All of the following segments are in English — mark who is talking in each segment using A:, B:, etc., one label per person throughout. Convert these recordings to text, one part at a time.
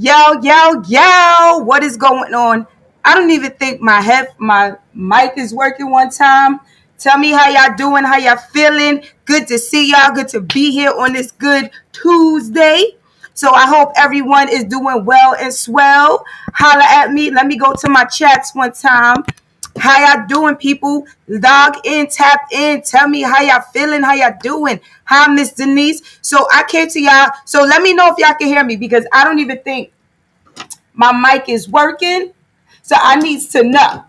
A: Yo, what is going on? I don't even think my mic is working one time. Tell me how y'all doing, how y'all feeling. Good to see y'all. Good to be here on this good Tuesday. So I hope everyone is doing well and swell. Holla at me. Let me go to my chats one time. How y'all doing, people? Log in, tap in. Tell me how y'all feeling, how y'all doing. Hi, Miss Denise. So I came to y'all. So let me know if y'all can hear me because I don't even think my mic is working. So I need to know.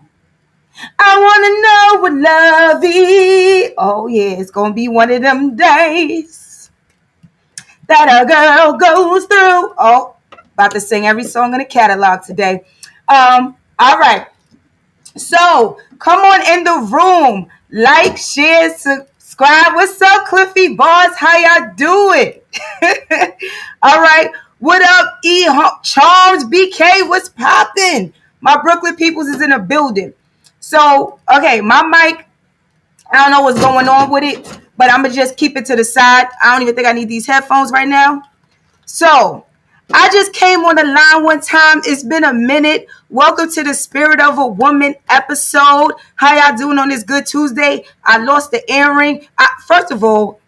A: I want to know what love is. Oh, yeah, it's going to be one of them days that a girl goes through. Oh, about to sing every song in the catalog today. All right. So come on in the room. Like, share, subscribe. What's up, Cliffy Boss? How y'all doing? All right. What up, Charms BK? What's popping? My Brooklyn peoples is in the building. So, okay, my mic, I don't know what's going on with it, but I'm going to just keep it to the side. I don't even think I need these headphones right now. So, I just came on the line one time. It's been a minute. Welcome to the Spirit of a Woman episode. How y'all doing on this good Tuesday? I lost the earring. First of all,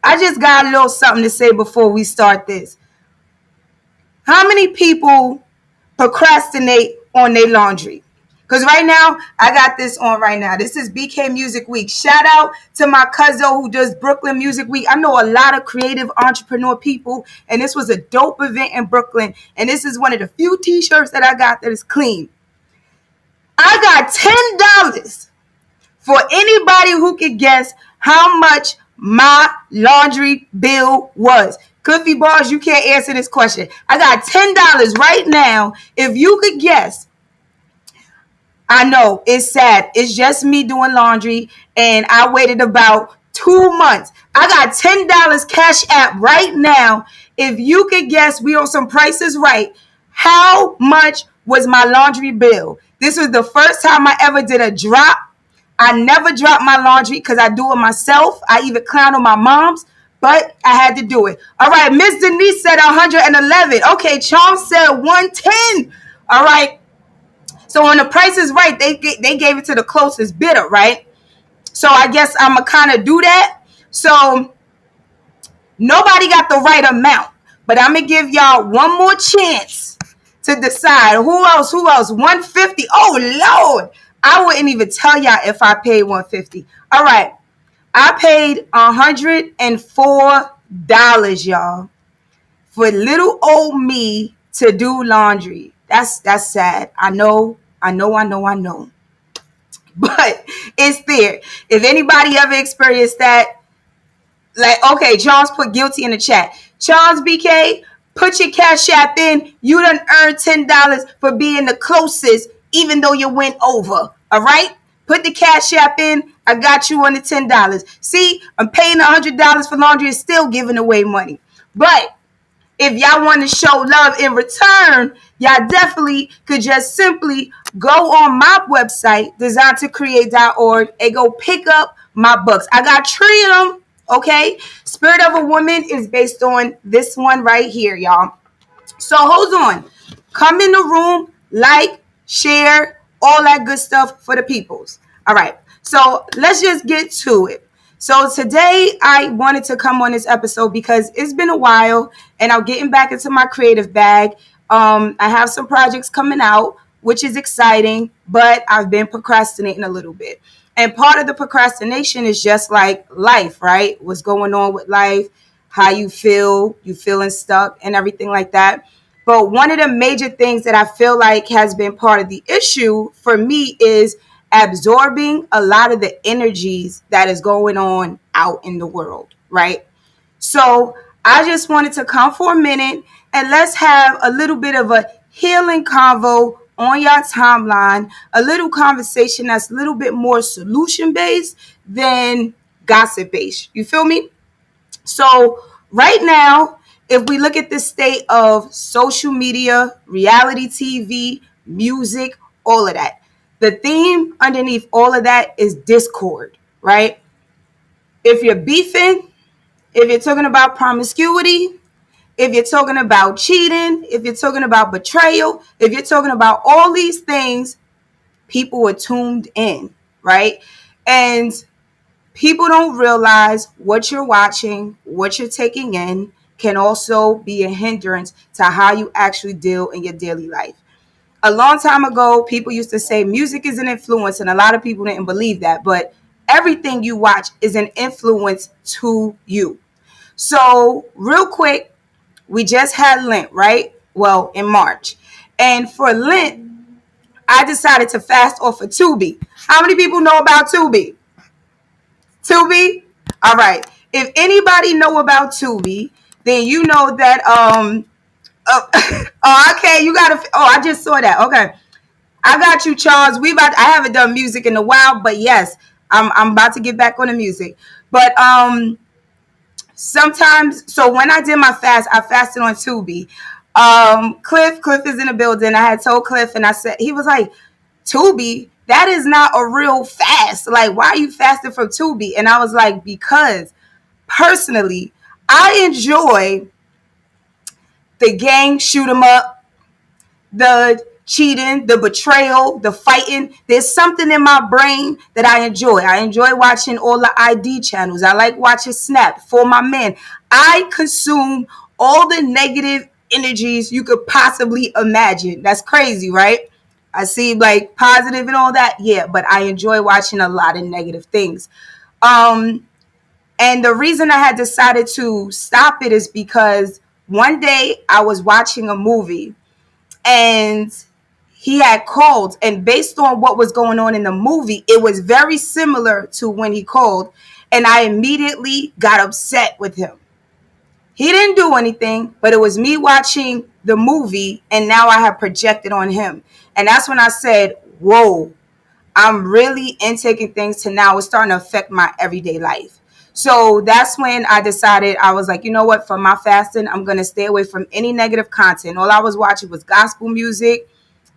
A: I just got a little something to say before we start this. How many people procrastinate on their laundry? Because right now, I got this on right now. This is BK Music Week. Shout out to my cousin who does Brooklyn Music Week. I know a lot of creative entrepreneur people, and this was a dope event in Brooklyn. And this is one of the few t-shirts that I got that is clean. I got $10 for anybody who could guess how much my laundry bill was. Cliffy Bars, you can't answer this question. I got $10 right now. If you could guess, I know it's sad. It's just me doing laundry, and I waited about 2 months. I got $10 cash app right now. If you could guess, we on some prices right. How much was my laundry bill? This was the first time I ever did a drop. I never drop my laundry because I do it myself. I even clown on my mom's, but I had to do it. All right, Miss Denise said 111. Okay, Charm said 110. All right. So on the Price is Right, they gave it to the closest bidder, right? So I guess I'm going to kind of do that. So nobody got the right amount, but I'm going to give y'all one more chance to decide. Who else? 150. Oh, Lord. I wouldn't even tell y'all if I paid 150. All right. I paid $104, y'all, for little old me to do laundry. That's sad. I know. But it's there. If anybody ever experienced that, like, okay, Charles put guilty in the chat. Charles BK, put your cash app in. You done earned $10 for being the closest, even though you went over. All right? Put the cash app in. I got you on the $10. See, I'm paying $100 for laundry and still giving away money. But if y'all want to show love in return, y'all definitely could just simply go on my website, designtocreate.org, and go pick up my books. I got 3 of them, okay? Spirit of a Woman is based on this one right here, y'all. So hold on. Come in the room, like, share, all that good stuff for the peoples. All right. So let's just get to it. So today I wanted to come on this episode because it's been a while and I'm getting back into my creative bag. I have some projects coming out, which is exciting, but I've been procrastinating a little bit. And part of the procrastination is just like life, right? What's going on with life, how you feel, you feeling stuck and everything like that. But one of the major things that I feel like has been part of the issue for me is absorbing a lot of the energies that is going on out in the world, right? So I just wanted to come for a minute and let's have a little bit of a healing convo on your timeline, a little conversation that's a little bit more solution-based than gossip-based. You feel me? So right now, if we look at the state of social media, reality TV, music, all of that, the theme underneath all of that is discord, right? If you're beefing, if you're talking about promiscuity, if you're talking about cheating, if you're talking about betrayal, if you're talking about all these things, people are tuned in, right? And people don't realize what you're watching, what you're taking in can also be a hindrance to how you actually deal in your daily life. A long time ago, people used to say music is an influence, and a lot of people didn't believe that, but everything you watch is an influence to you. So, real quick, we just had Lent, right? Well, in March. And for Lent, I decided to fast off of Tubi. How many people know about Tubi? Tubi? All right. If anybody know about Tubi, then you know that oh, okay, you gotta I just saw that. Okay. I got you, Charles. I haven't done music in a while, but yes, I'm about to get back on the music. But sometimes, so when I did my fast, I fasted on Tubi. Cliff is in the building. I had told Cliff, and I said, he was like, Tubi, that is not a real fast. Like, why are you fasting from Tubi? And I was like, because personally, I enjoy the gang shoot 'em up, the cheating, the betrayal, the fighting. There's something in my brain that I enjoy. I enjoy watching all the ID channels. I like watching Snap for my men. I consume all the negative energies you could possibly imagine. That's crazy, right? I see like positive and all that. Yeah, but I enjoy watching a lot of negative things. Um, and the reason I had decided to stop it is because one day I was watching a movie and he had called, and based on what was going on in the movie, it was very similar to when he called, and I immediately got upset with him. He didn't do anything, but it was me watching the movie, and now I have projected on him. And that's when I said, whoa, I'm really intaking things to now it's starting to affect my everyday life. So that's when I decided, I was like, you know what, for my fasting, I'm going to stay away from any negative content. All I was watching was gospel music,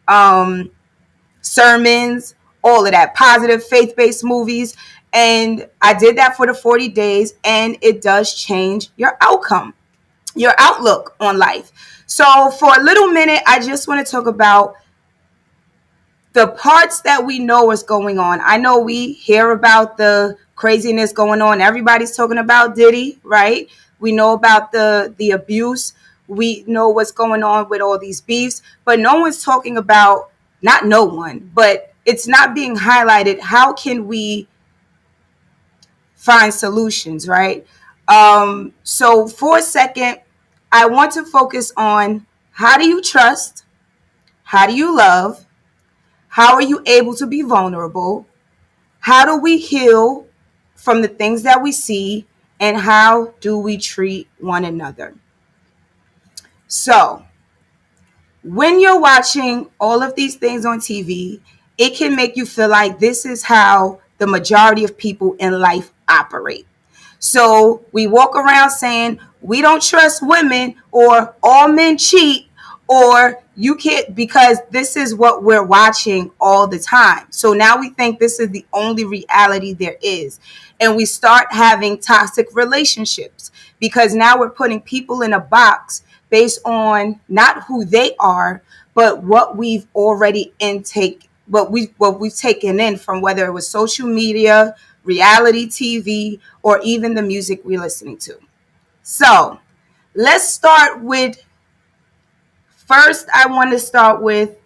A: um, sermons, all of that, positive faith-based movies. And I did that for the 40 days, and it does change your outcome, your outlook on life. So for a little minute, I just want to talk about the parts that we know is going on. I know we hear about the craziness going on. Everybody's talking about Diddy, right? We know about the abuse. We know what's going on with all these beefs, but no one's talking about, not no one, but it's not being highlighted. How can we find solutions, right? So for a second, I want to focus on, how do you trust? How do you love? How are you able to be vulnerable? How do we heal from the things that we see? And how do we treat one another? So, when you're watching all of these things on TV, it can make you feel like this is how the majority of people in life operate. So we walk around saying we don't trust women, or all men cheat, or you can't, because this is what we're watching all the time. So now we think this is the only reality there is. And we start having toxic relationships because now we're putting people in a box based on not who they are, but what we've already intake, what we've taken in from, whether it was social media, reality TV, or even the music we're listening to. So let's start with, first, I want to start with,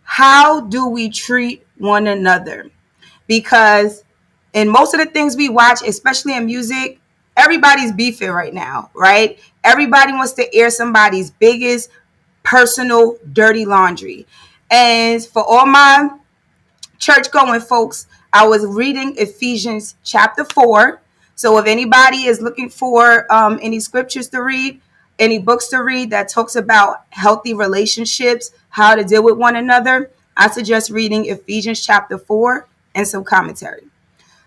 A: how do we treat one another? Because in most of the things we watch, especially in music, everybody's beefing right now, right? Everybody wants to air somebody's biggest personal dirty laundry. And for all my church going folks, I was reading Ephesians chapter 4. So if anybody is looking for any scriptures to read, any books to read that talks about healthy relationships, how to deal with one another, I suggest reading Ephesians chapter 4 and some commentary.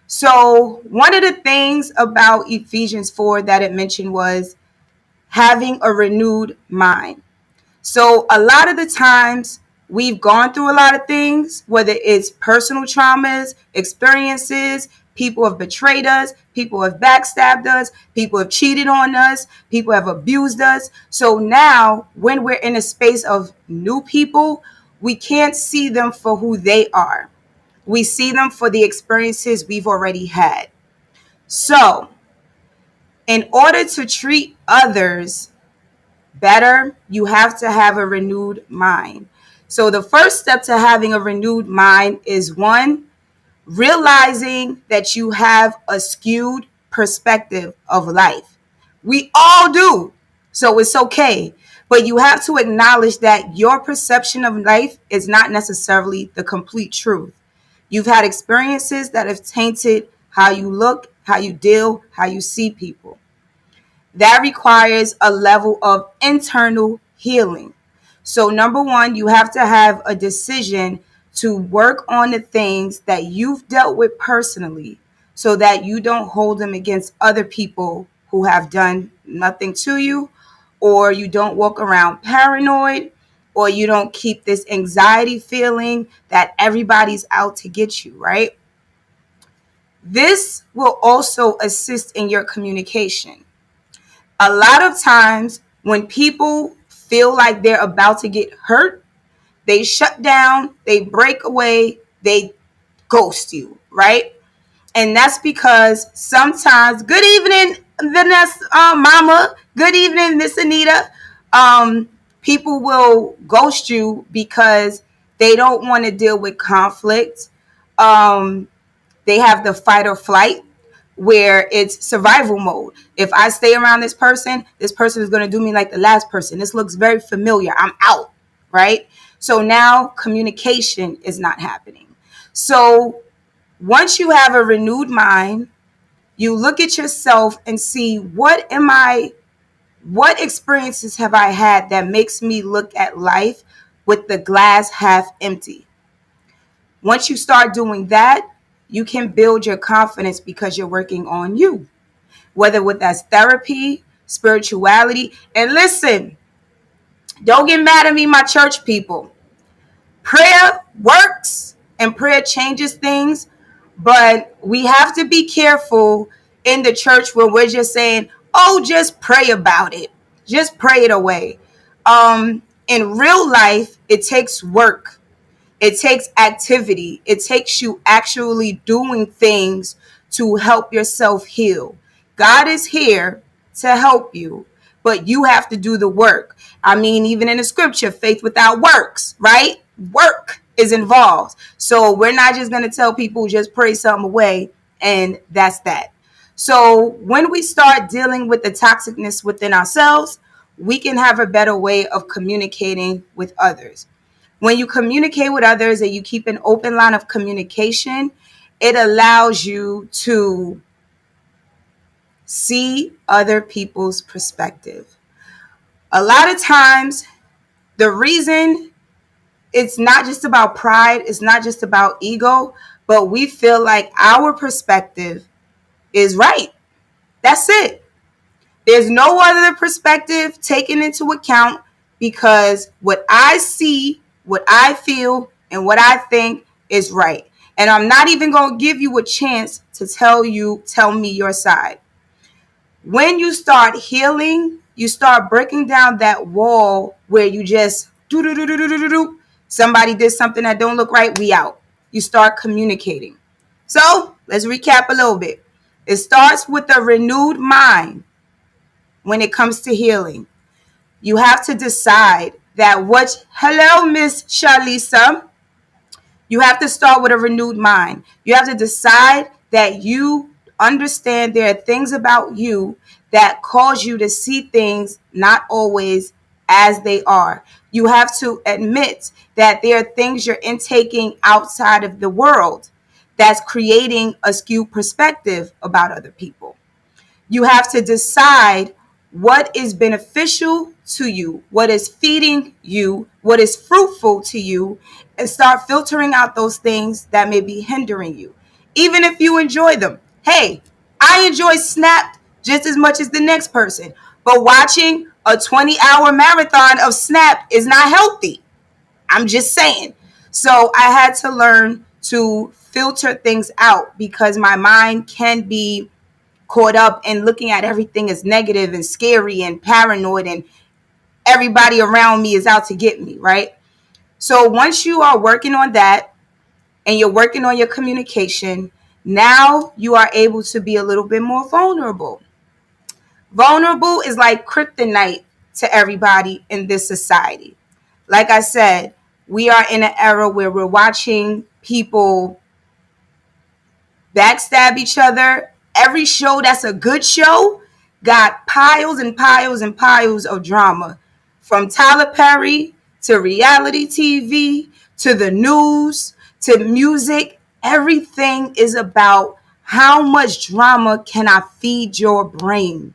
A: So one of the things about Ephesians 4 that it mentioned was having a renewed mind. So a lot of the times we've gone through a lot of things, whether it's personal traumas, experiences, People have betrayed us. People have backstabbed us. People have cheated on us. People have abused us. So now, when we're in a space of new people, we can't see them for who they are. We see them for the experiences we've already had. So, in order to treat others better, you have to have a renewed mind. So, the first step to having a renewed mind is one, realizing that you have a skewed perspective of life. We all do. So it's okay. But you have to acknowledge that your perception of life is not necessarily the complete truth. You've had experiences that have tainted how you look, how you deal, how you see people. That requires a level of internal healing. So, number one, you have to have a decision to work on the things that you've dealt with personally so that you don't hold them against other people who have done nothing to you, or you don't walk around paranoid, or you don't keep this anxiety feeling that everybody's out to get you, right? This will also assist in your communication. A lot of times when people feel like they're about to get hurt, they shut down, they break away, they ghost you, right? And that's because sometimes, good evening, Vanessa, Mama, good evening, Miss Anita. People will ghost you because they don't want to deal with conflict. Um, they have the fight or flight where it's survival mode. If I stay around this person is going to do me like the last person. This looks very familiar. I'm out, right? So now communication is not happening. So once you have a renewed mind, you look at yourself and see what experiences have I had that makes me look at life with the glass half empty. Once you start doing that, you can build your confidence because you're working on you, whether with that's therapy, spirituality. And listen, don't get mad at me, my church people. Prayer works and prayer changes things, but we have to be careful in the church where we're just saying, oh, just pray about it. Just pray it away. In real life, it takes work. It takes activity. It takes you actually doing things to help yourself heal. God is here to help you, but you have to do the work. I mean, even in the scripture, faith without works, right? Work is involved. So we're not just going to tell people just pray something away and that's that. So when we start dealing with the toxicness within ourselves, we can have a better way of communicating with others. When you communicate with others and you keep an open line of communication, it allows you to see other people's perspective. A lot of times, the reason it's not just about pride, it's not just about ego, but we feel like our perspective is right. That's it. There's no other perspective taken into account because what I see, what I feel, and what I think is right. And I'm not even going to give you a chance to tell me your side. When you start healing, you start breaking down that wall where you just do. Somebody did something that don't look right, we out. You start communicating. So let's recap a little bit. It starts with a renewed mind when it comes to healing. You have to decide that hello, Miss Shalisa. You have to start with a renewed mind. You have to decide that you understand there are things about you that cause you to see things not always as they are. You have to admit that there are things you're intaking outside of the world that's creating a skewed perspective about other people. You have to decide what is beneficial to you, what is feeding you, what is fruitful to you, and start filtering out those things that may be hindering you, even if you enjoy them. Hey, I enjoy Snap just as much as the next person, but watching a 20-hour marathon of Snap is not healthy. I'm just saying. So I had to learn to filter things out because my mind can be caught up in looking at everything as negative and scary and paranoid, and everybody around me is out to get me, right? So once you are working on that and you're working on your communication, now you are able to be a little bit more vulnerable. Vulnerable is like kryptonite to everybody in this society. Like I said, we are in an era where we're watching people backstab each other. Every show that's a good show got piles and piles and piles of drama. From Tyler Perry to reality TV to the news to music, everything is about how much drama can I feed your brain.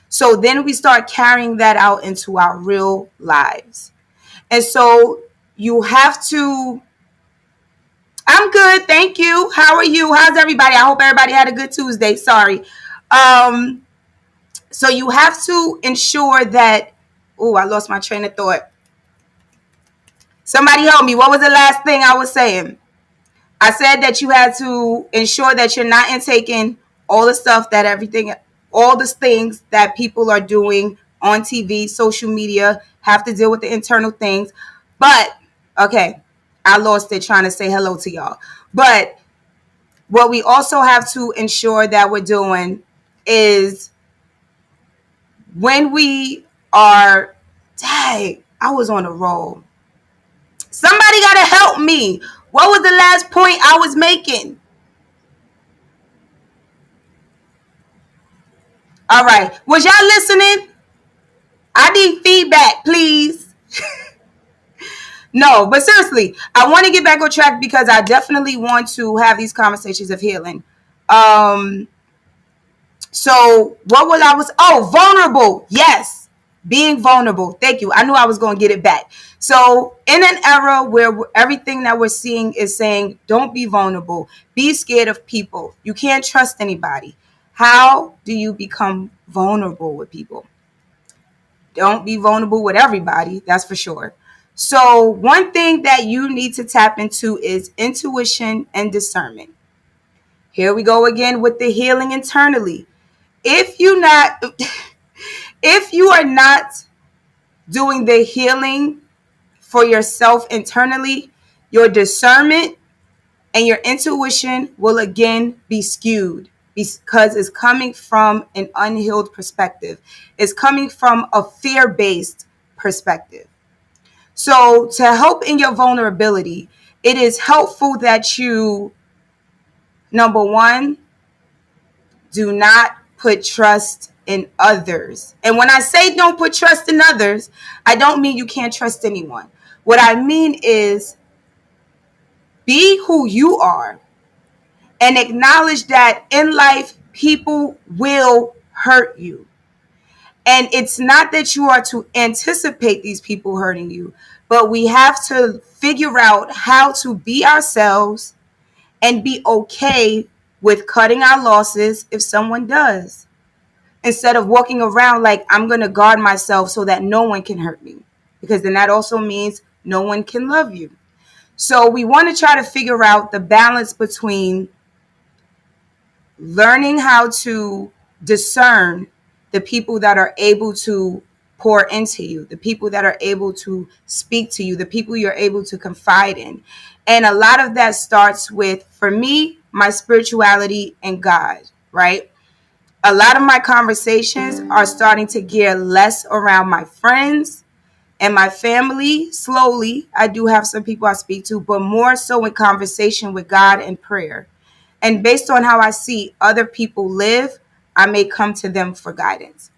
A: So then we start carrying that out into our real lives. And so you have to. I'm good, thank you. How are you? How's everybody? I hope everybody had a good Tuesday. Sorry. Um, so you have to ensure that. Oh, I lost my train of thought. Somebody help me. What was the last thing I was saying? I said that you had to ensure that you're not intaking all the stuff that everything, all the things that people are doing on TV, social media, have to deal with the internal things. But, okay, I lost it trying to say hello to y'all. But what we also have to ensure that we're doing is when we are, dang, I was on a roll. Somebody got to help me. What was the last point I was making? All right. Was y'all listening? I need feedback, please. No, but seriously, I want to get back on track because I definitely want to have these conversations of healing. Um, so what was I was vulnerable. Yes. Being vulnerable. Thank you. I knew I was going to get it back. So in an era where everything that we're seeing is saying, don't be vulnerable, be scared of people. You can't trust anybody. How do you become vulnerable with people? Don't be vulnerable with everybody, that's for sure. So one thing that you need to tap into is intuition and discernment. Here we go again with the healing internally. If you not if you are not doing the healing for yourself internally, your discernment and your intuition will again be skewed because it's coming from an unhealed perspective. It's coming from a fear-based perspective. So to help in your vulnerability, it is helpful that you, number one, do not put trust in others. And when I say don't put trust in others, I don't mean you can't trust anyone. What I mean is be who you are and acknowledge that in life, people will hurt you. And it's not that you are to anticipate these people hurting you, but we have to figure out how to be ourselves and be okay with cutting our losses if someone does. Instead of walking around like I'm going to guard myself so that no one can hurt me. Because then that also means no one can love you. So we want to try to figure out the balance between learning how to discern the people that are able to pour into you, the people that are able to speak to you, the people you're able to confide in. And a lot of that starts with, for me, my spirituality and God, right? A lot of my conversations are starting to gear less around my friends and my family. Slowly, I do have some people I speak to, but more so in conversation with God and prayer. And based on how I see other people live, I may come to them for guidance.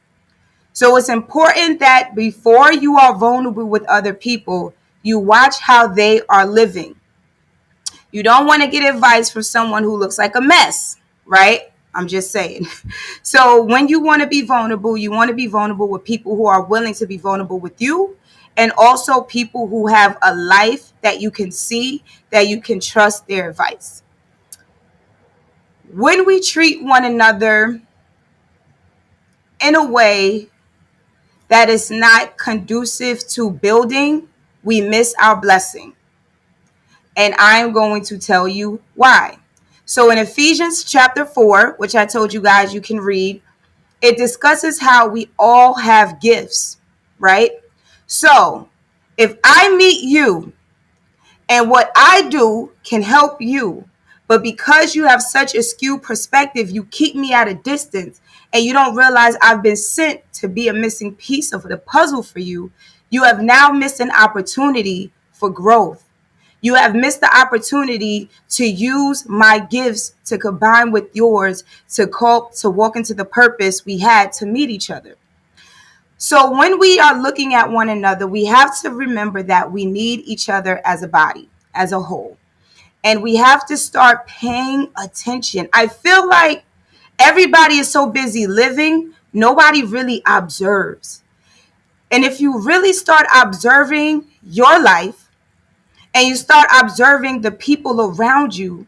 A: So it's important that before you are vulnerable with other people, you watch how they are living. You don't want to get advice from someone who looks like a mess, right? I'm just saying. So when you want to be vulnerable, you want to be vulnerable with people who are willing to be vulnerable with you, and also people who have a life that you can see, that you can trust their advice. When we treat one another in a way that is not conducive to building, we miss our blessing. And I'm going to tell you why. So in Ephesians chapter 4, which I told you guys you can read, it discusses how we all have gifts, right? So if I meet you and what I do can help you, but because you have such a skewed perspective, you keep me at a distance and you don't realize I've been sent to be a missing piece of the puzzle for you, you have now missed an opportunity for growth. You have missed the opportunity to use my gifts to combine with yours to walk into the purpose we had to meet each other. So when we are looking at one another, we have to remember that we need each other as a body, as a whole. And we have to start paying attention. I feel like everybody is so busy living, nobody really observes. And if you really start observing your life and you start observing the people around you,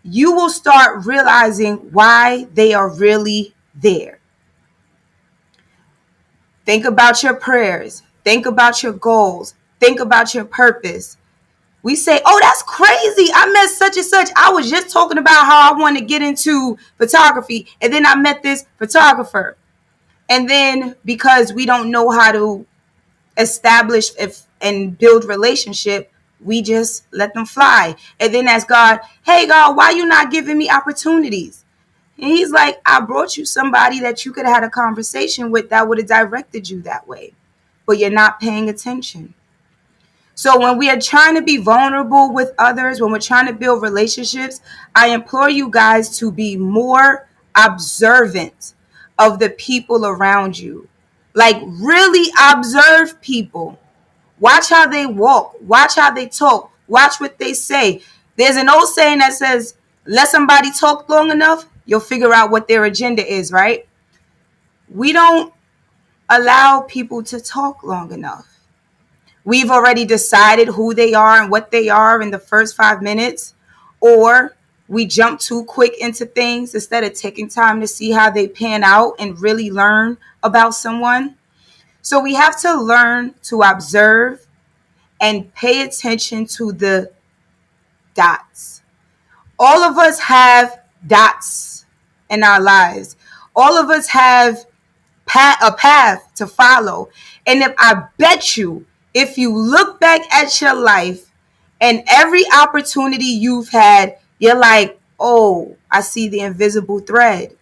A: you will start realizing why they are really there. Think about your prayers. Think about your goals. Think about your purpose. We say, oh, that's crazy. I met such and such. I was just talking about how I want to get into photography. And then I met this photographer. And then because we don't know how to establish and build relationship, we just let them fly. And then ask God, hey, God, why you not giving me opportunities? And he's like, I brought you somebody that you could have had a conversation with that would have directed you that way. But you're not paying attention. So when we are trying to be vulnerable with others, when we're trying to build relationships, I implore you guys to be more observant of the people around you. Like really observe people. Watch how they walk. Watch how they talk. Watch what they say. There's an old saying that says, let somebody talk long enough, you'll figure out what their agenda is, right? We don't allow people to talk long enough. We've already decided who they are and what they are in the first 5 minutes, or we jump too quick into things instead of taking time to see how they pan out and really learn about someone. So we have to learn to observe and pay attention to the dots. All of us have dots in our lives. All of us have a path to follow. And if I bet you, if you look back at your life and every opportunity you've had, you're like, oh, I see the invisible thread,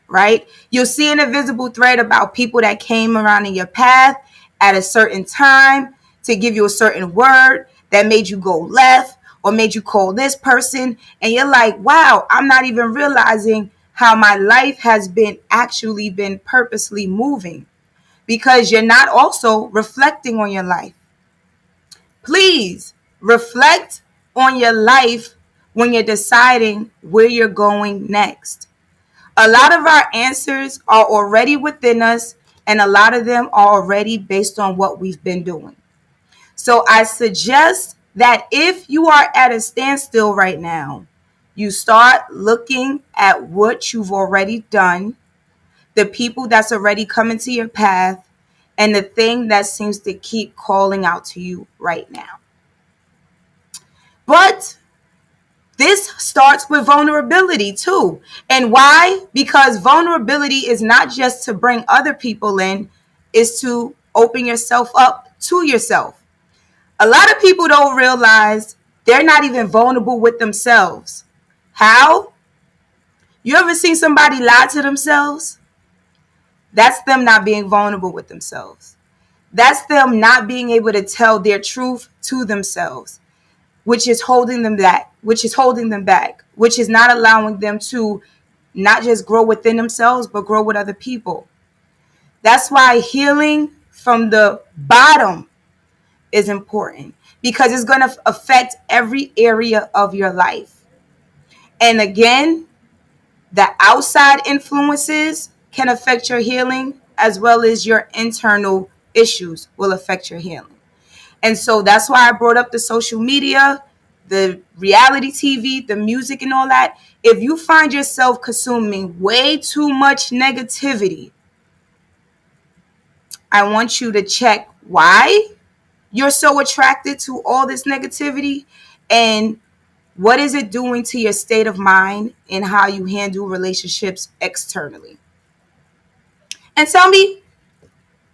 A: right? You'll see an invisible thread about people that came around in your path at a certain time to give you a certain word that made you go left or made you call this person. And you're like, wow, I'm not even realizing how my life has been purposely moving because you're not also reflecting on your life. Please reflect on your life when you're deciding where you're going next. A lot of our answers are already within us, and a lot of them are already based on what we've been doing. So I suggest that if you are at a standstill right now, you start looking at what you've already done, the people that's already come into your path, and the thing that seems to keep calling out to you right now. But this starts with vulnerability too. And why? Because vulnerability is not just to bring other people in, it's to open yourself up to yourself. A lot of people don't realize they're not even vulnerable with themselves. How? You ever seen somebody lie to themselves? That's them not being vulnerable with themselves. That's them not being able to tell their truth to themselves, which is holding them back, which is not allowing them to not just grow within themselves, but grow with other people. That's why healing from the bottom is important because it's going to affect every area of your life. And again, the outside influences can affect your healing as well as your internal issues will affect your healing. And so that's why I brought up the social media, the reality TV, the music and all that. If you find yourself consuming way too much negativity, I want you to check why you're so attracted to all this negativity And what is it doing to your state of mind and how you handle relationships externally? And tell me,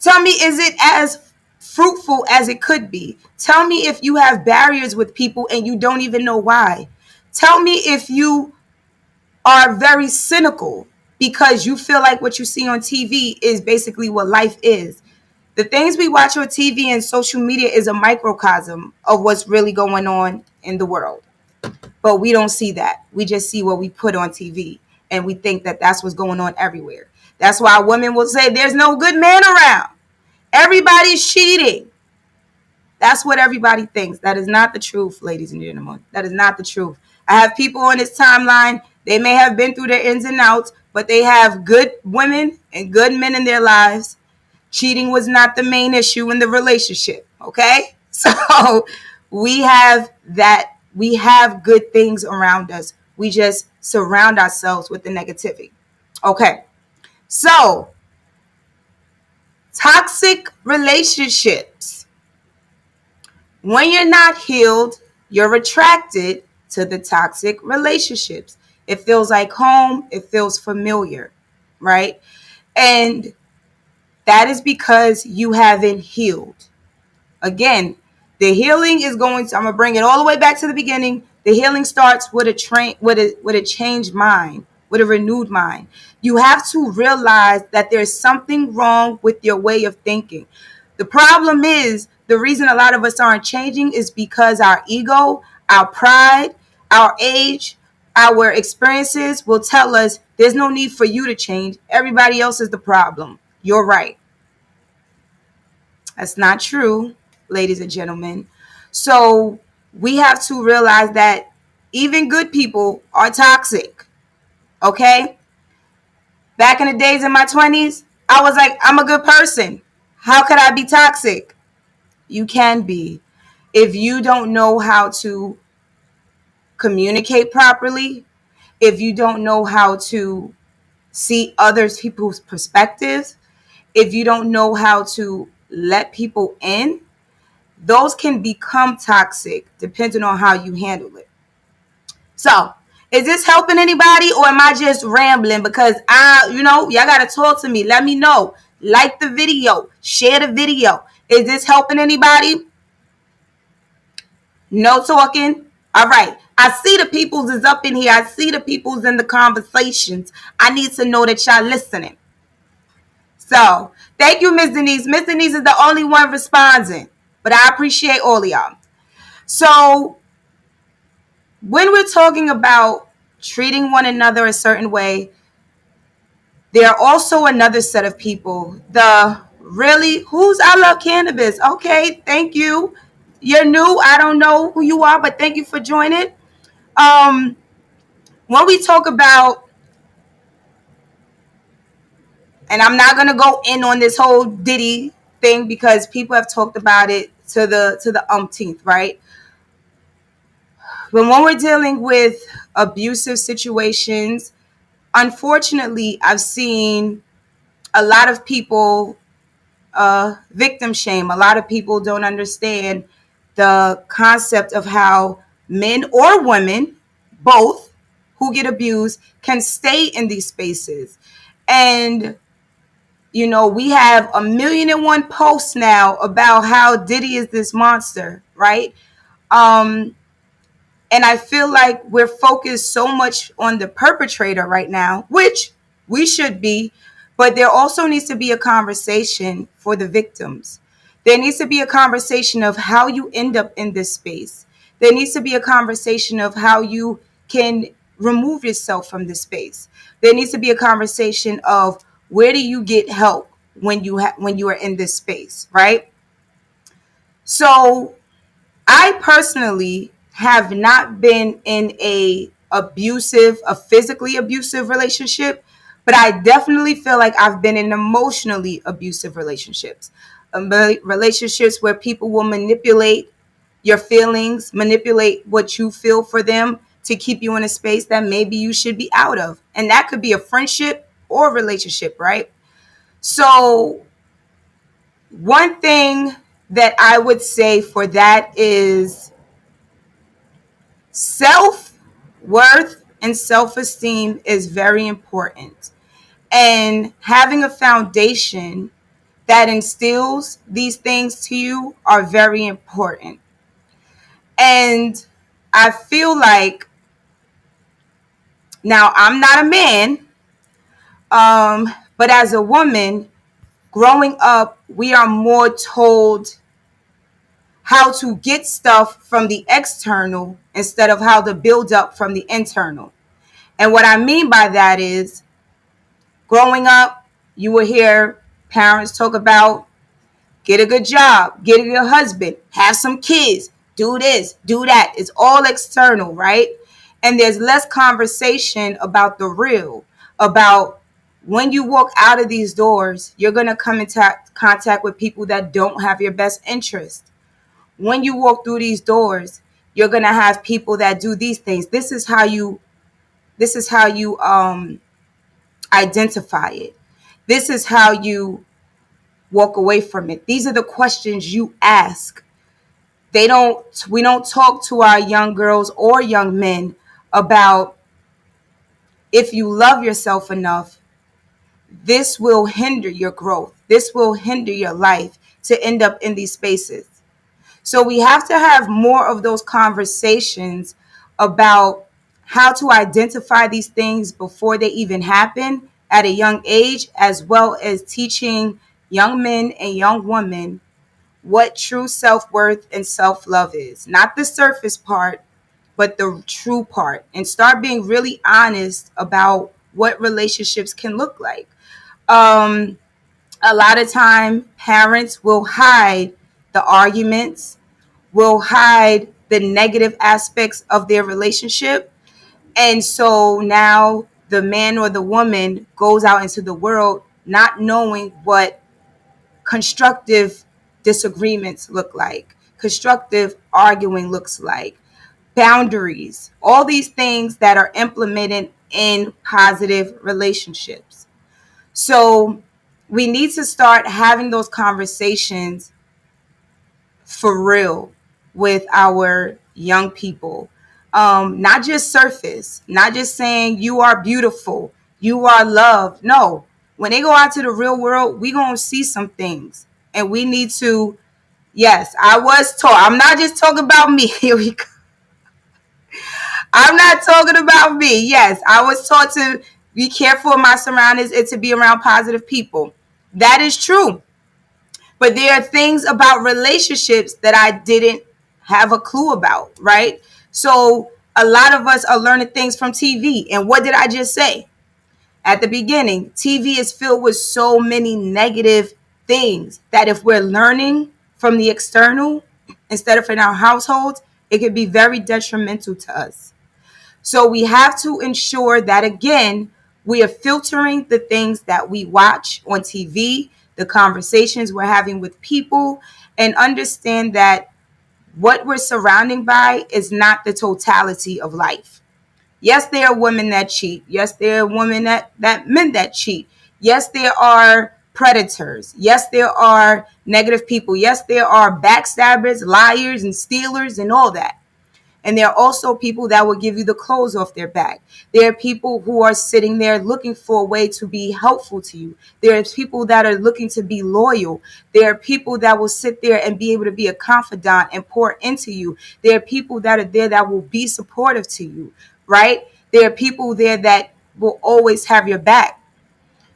A: is it as fruitful as it could be? Tell me if you have barriers with people and you don't even know why. Tell me if you are very cynical because you feel like what you see on TV is basically what life is. The things we watch on TV and social media is a microcosm of what's really going on in the world. But we don't see that. We just see what we put on TV and we think that that's what's going on everywhere. That's why women will say there's no good man around. Everybody's cheating. That's what everybody thinks. That is not the truth, ladies and gentlemen. That is not the truth. I have people on this timeline. They may have been through their ins and outs, but they have good women and good men in their lives. Cheating was not the main issue in the relationship. Okay? So we have that. We have good things around us. We just surround ourselves with the negativity. Okay. So, toxic relationships. When you're not healed, you're attracted to the toxic relationships. It feels like home, it feels familiar, right? And that is because you haven't healed. Again, the healing is going to, I'm going to bring it all the way back to the beginning. The healing starts with with a changed mind, with a renewed mind. You have to realize that there's something wrong with your way of thinking. The problem is the reason a lot of us aren't changing is because our ego, our pride, our age, our experiences will tell us there's no need for you to change. Everybody else is the problem. You're right. That's not true, ladies and gentlemen. So we have to realize that even good people are toxic. Okay? Back in the days in my 20s, I was like, I'm a good person. How could I be toxic? You can be. If you don't know how to communicate properly, if you don't know how to see other people's perspectives, if you don't know how to let people in, those can become toxic depending on how you handle it. So, is this helping anybody or am I just rambling? Because y'all got to talk to me. Let me know. Like the video, share the video. Is this helping anybody? No talking. All right. I see the peoples is up in here. I see the peoples in the conversations. I need to know that y'all listening. So, thank you, Miss Denise. Miss Denise is the only one responding, but I appreciate all of y'all. So, when we're talking about treating one another a certain way, there are also another set of people. I love cannabis. Okay, thank you. You're new. I don't know who you are, but thank you for joining. Um, when we talk about, and I'm not gonna go in on this whole Diddy thing because people have talked about it to the umpteenth, right? But when we're dealing with abusive situations, unfortunately, I've seen a lot of people victim shame. A lot of people don't understand the concept of how men or women, both, who get abused can stay in these spaces. And, we have 1,000,001 posts now about how Diddy is this monster, right? Um, And I feel like we're focused so much on the perpetrator right now, which we should be, but there also needs to be a conversation for the victims. There needs to be a conversation of how you end up in this space. There needs to be a conversation of how you can remove yourself from this space. There needs to be a conversation of where do you get help when you are in this space, right? So I personally have not been in a physically abusive relationship, but I definitely feel like I've been in emotionally abusive relationships. Relationships where people will manipulate your feelings, manipulate what you feel for them to keep you in a space that maybe you should be out of. And that could be a friendship or a relationship, right? So one thing that I would say for that is Self worth and self esteem is very important. And having a foundation that instills these things to you are very important. And I feel like, now I'm not a man, but as a woman, growing up, we are more told how to get stuff from the external instead of how to build up from the internal. And what I mean by that is, growing up, you will hear parents talk about get a good job, get a good husband, have some kids, do this, do that. It's all external, right? And there's less conversation about the real, about when you walk out of these doors, you're going to come into contact with people that don't have your best interest. When you walk through these doors, you're going to have people that do these things. This is how you identify it. This is how you walk away from it. These are the questions you ask. We don't talk to our young girls or young men about, if you love yourself enough, this will hinder your growth. This will hinder your life to end up in these spaces. So we have to have more of those conversations about how to identify these things before they even happen at a young age, as well as teaching young men and young women what true self-worth and self-love is. Not the surface part, but the true part. And start being really honest about what relationships can look like. Um, a lot of time, parents will hide the arguments, will hide the negative aspects of their relationship. And so now the man or the woman goes out into the world not knowing what constructive disagreements look like, constructive arguing looks like, boundaries, all these things that are implemented in positive relationships. So we need to start having those conversations for real with our young people. Not just surface, not just saying you are beautiful, you are loved. No, when they go out to the real world, we gonna see some things, and we need to. Yes, I was taught. I'm not just talking about me. Here we go. I'm not talking about me. Yes, I was taught to be careful of my surroundings and to be around positive people. That is true. But there are things about relationships that I didn't have a clue about, right? So a lot of us are learning things from TV. And what did I just say? At the beginning, TV is filled with so many negative things that if we're learning from the external instead of in our households, it could be very detrimental to us. So we have to ensure that, again, we are filtering the things that we watch on TV, the conversations we're having with people, and understand that what we're surrounding by is not the totality of life. Yes, there are women that cheat. Yes, there are women that men that cheat. Yes, there are predators. Yes, there are negative people. Yes, there are backstabbers, liars, and stealers, and all that. And there are also people that will give you the clothes off their back. There are people who are sitting there looking for a way to be helpful to you. There are people that are looking to be loyal. There are people that will sit there and be able to be a confidant and pour into you. There are people that are there that will be supportive to you, right? There are people there that will always have your back.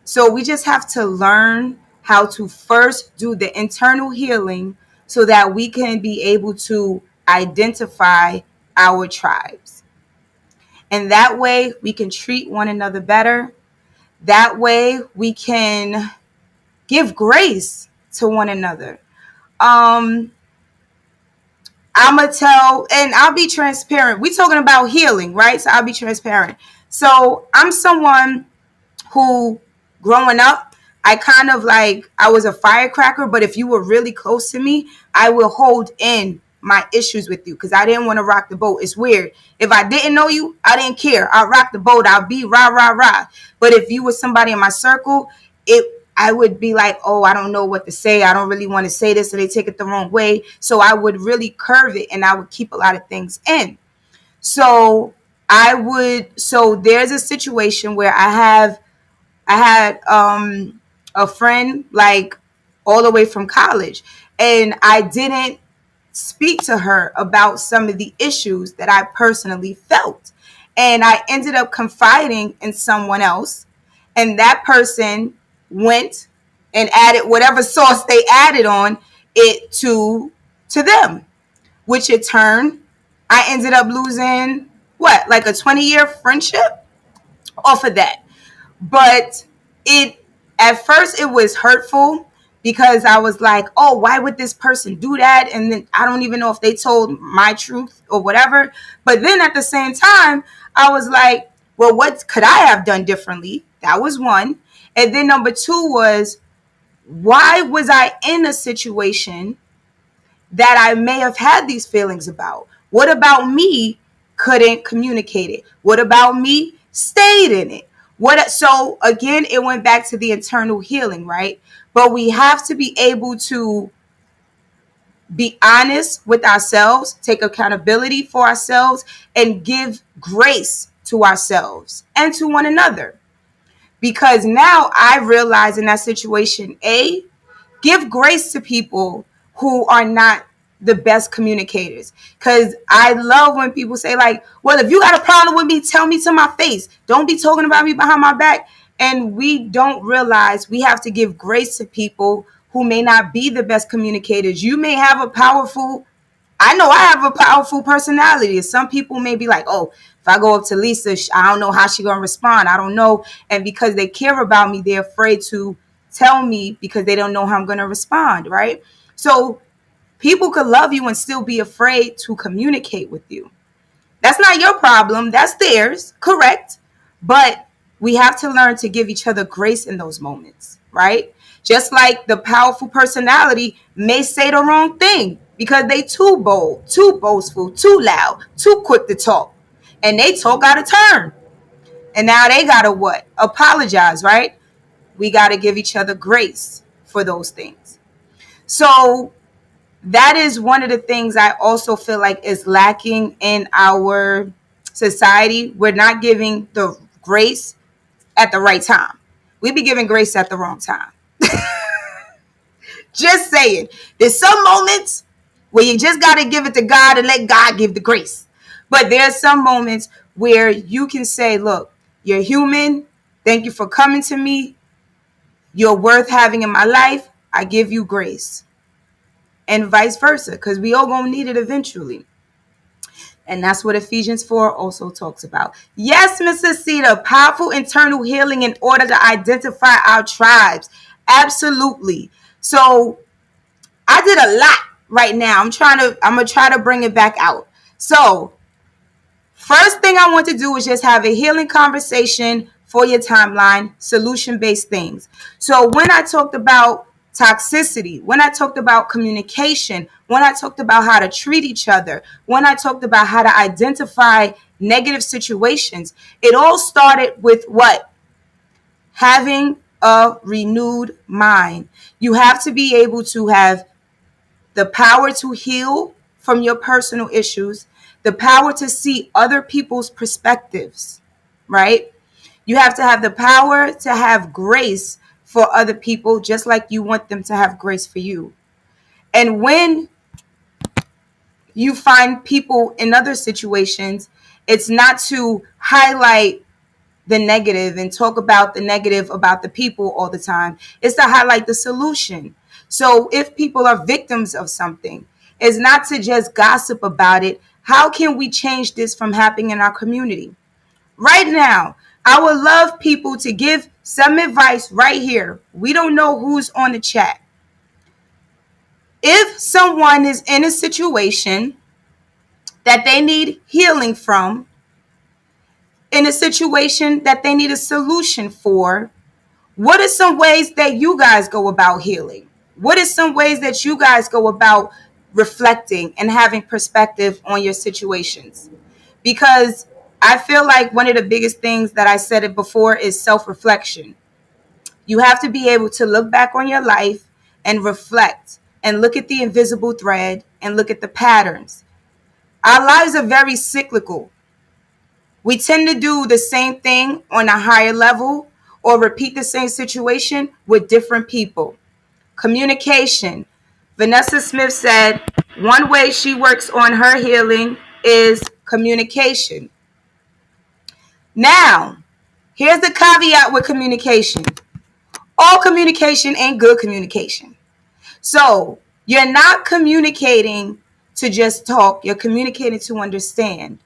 A: So we just have to learn how to first do the internal healing so that we can be able to identify our tribes. And that way we can treat one another better. That way we can give grace to one another. Um, I'm going to tell, and I'll be transparent. We're talking about healing, right? So I'll be transparent. So I'm someone who, growing up, I kind of like, I was a firecracker, but if you were really close to me, I will hold in my issues with you because I didn't want to rock the boat. It's weird. If I didn't know you, I didn't care. I'll rock the boat. I'll be rah, rah, rah. But if you were somebody in my circle, I would be like, oh, I don't know what to say. I don't really want to say this, and they take it the wrong way. So I would really curve it, and I would keep a lot of things in. So so there's a situation where I had a friend like all the way from college, and I didn't speak to her about some of the issues that I personally felt. And I ended up confiding in someone else, and that person went and added whatever sauce they added on it to them, which in turn I ended up losing what, like a 20-year friendship off of that. But it at first it was hurtful because I was like, oh, why would this person do that? And then I don't even know if they told my truth or whatever. But then at the same time, I was like, well, what could I have done differently? That was one. And then number two was, why was I in a situation that I may have had these feelings about? What about me couldn't communicate it? What about me stayed in it? What so again, it went back to the internal healing, right? But we have to be able to be honest with ourselves, take accountability for ourselves, and give grace to ourselves and to one another. Because now I realize in that situation, give grace to people who are not the best communicators. Because I love when people say, like, well, if you got a problem with me, tell me to my face. Don't be talking about me behind my back. And we don't realize we have to give grace to people who may not be the best communicators. You may have a powerful, I know I have a powerful personality. Some people may be like, oh, if I go up to Lisa, I don't know how she's going to respond. I don't know. And because they care about me, they're afraid to tell me because they don't know how I'm going to respond, right? So people could love you and still be afraid to communicate with you. That's not your problem. That's theirs, correct? But we have to learn to give each other grace in those moments, right? Just like the powerful personality may say the wrong thing because they too bold, too boastful, too loud, too quick to talk. And they talk out of turn. And now they gotta what? Apologize, right? We gotta give each other grace for those things. So that is one of the things I also feel like is lacking in our society. We're not giving the grace at the right time. We be giving grace at the wrong time. Just saying. There's some moments where you just got to give it to God and let God give the grace. But there's some moments where you can say, look, you're human. Thank you for coming to me. You're worth having in my life. I give you grace. And vice versa, because we all going to need it eventually. And that's what Ephesians 4 also talks about. Yes, Mr. Cedar, powerful internal healing in order to identify our tribes. Absolutely. So I did a lot right now. I'm going to try to bring it back out. So first thing I want to do is just have a healing conversation for your timeline, solution-based things. So when I talked about toxicity, when I talked about communication, when I talked about how to treat each other, when I talked about how to identify negative situations, it all started with what? Having a renewed mind. You have to be able to have the power to heal from your personal issues, the power to see other people's perspectives, right? You have to have the power to have grace for other people, just like you want them to have grace for you. And when you find people in other situations, it's not to highlight the negative and talk about the negative about the people all the time. It's to highlight the solution. So if people are victims of something, it's not to just gossip about it. How can we change this from happening in our community? Right now, I would love people to give some advice right here. We don't know who's on the chat. If someone is in a situation that they need healing from, in a situation that they need a solution for, what are some ways that you guys go about healing? What are some ways that you guys go about reflecting and having perspective on your situations? Because I feel like one of the biggest things that I said it before is self-reflection. You have to be able to look back on your life and reflect and look at the invisible thread and look at the patterns. Our lives are very cyclical. We tend to do the same thing on a higher level or repeat the same situation with different people. Communication. Vanessa Smith said one way she works on her healing is communication. Now, here's the caveat with communication. All communication ain't good communication. So, you're not communicating to just talk, you're communicating to understand.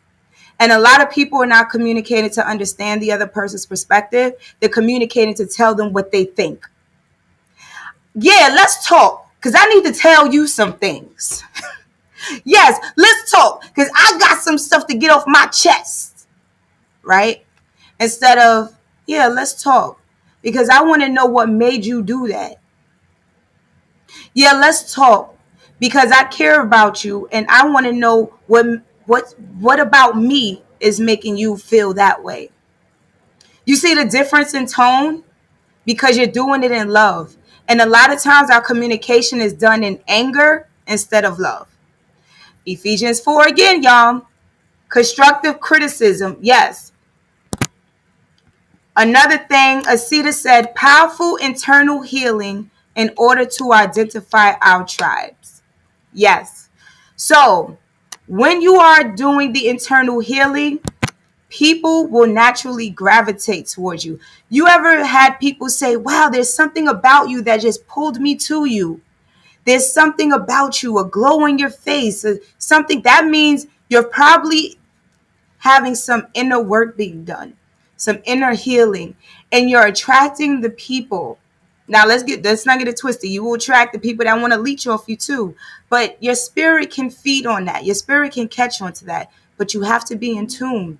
A: And a lot of people are not communicating to understand the other person's perspective. They're communicating to tell them what they think. Yeah, let's talk because I need to tell you some things. Yes, let's talk because I got some stuff to get off my chest. Right? Instead of, yeah, let's talk because I want to know what made you do that. Yeah, let's talk because I care about you and I want to know what about me is making you feel that way. You see the difference in tone because you're doing it in love. And a lot of times our communication is done in anger instead of love. Ephesians 4 again, y'all. Constructive criticism. Yes. Another thing, Asita said, powerful internal healing in order to identify our tribes. Yes. So when you are doing the internal healing, people will naturally gravitate towards you. You ever had people say, wow, there's something about you that just pulled me to you. There's something about you, a glow in your face, something that means you're probably having some inner work being done, some inner healing, and you're attracting the people. Now let's not get it twisted. You will attract the people that want to leech off you too. But your spirit can feed on that. Your spirit can catch on to that. But you have to be in tune.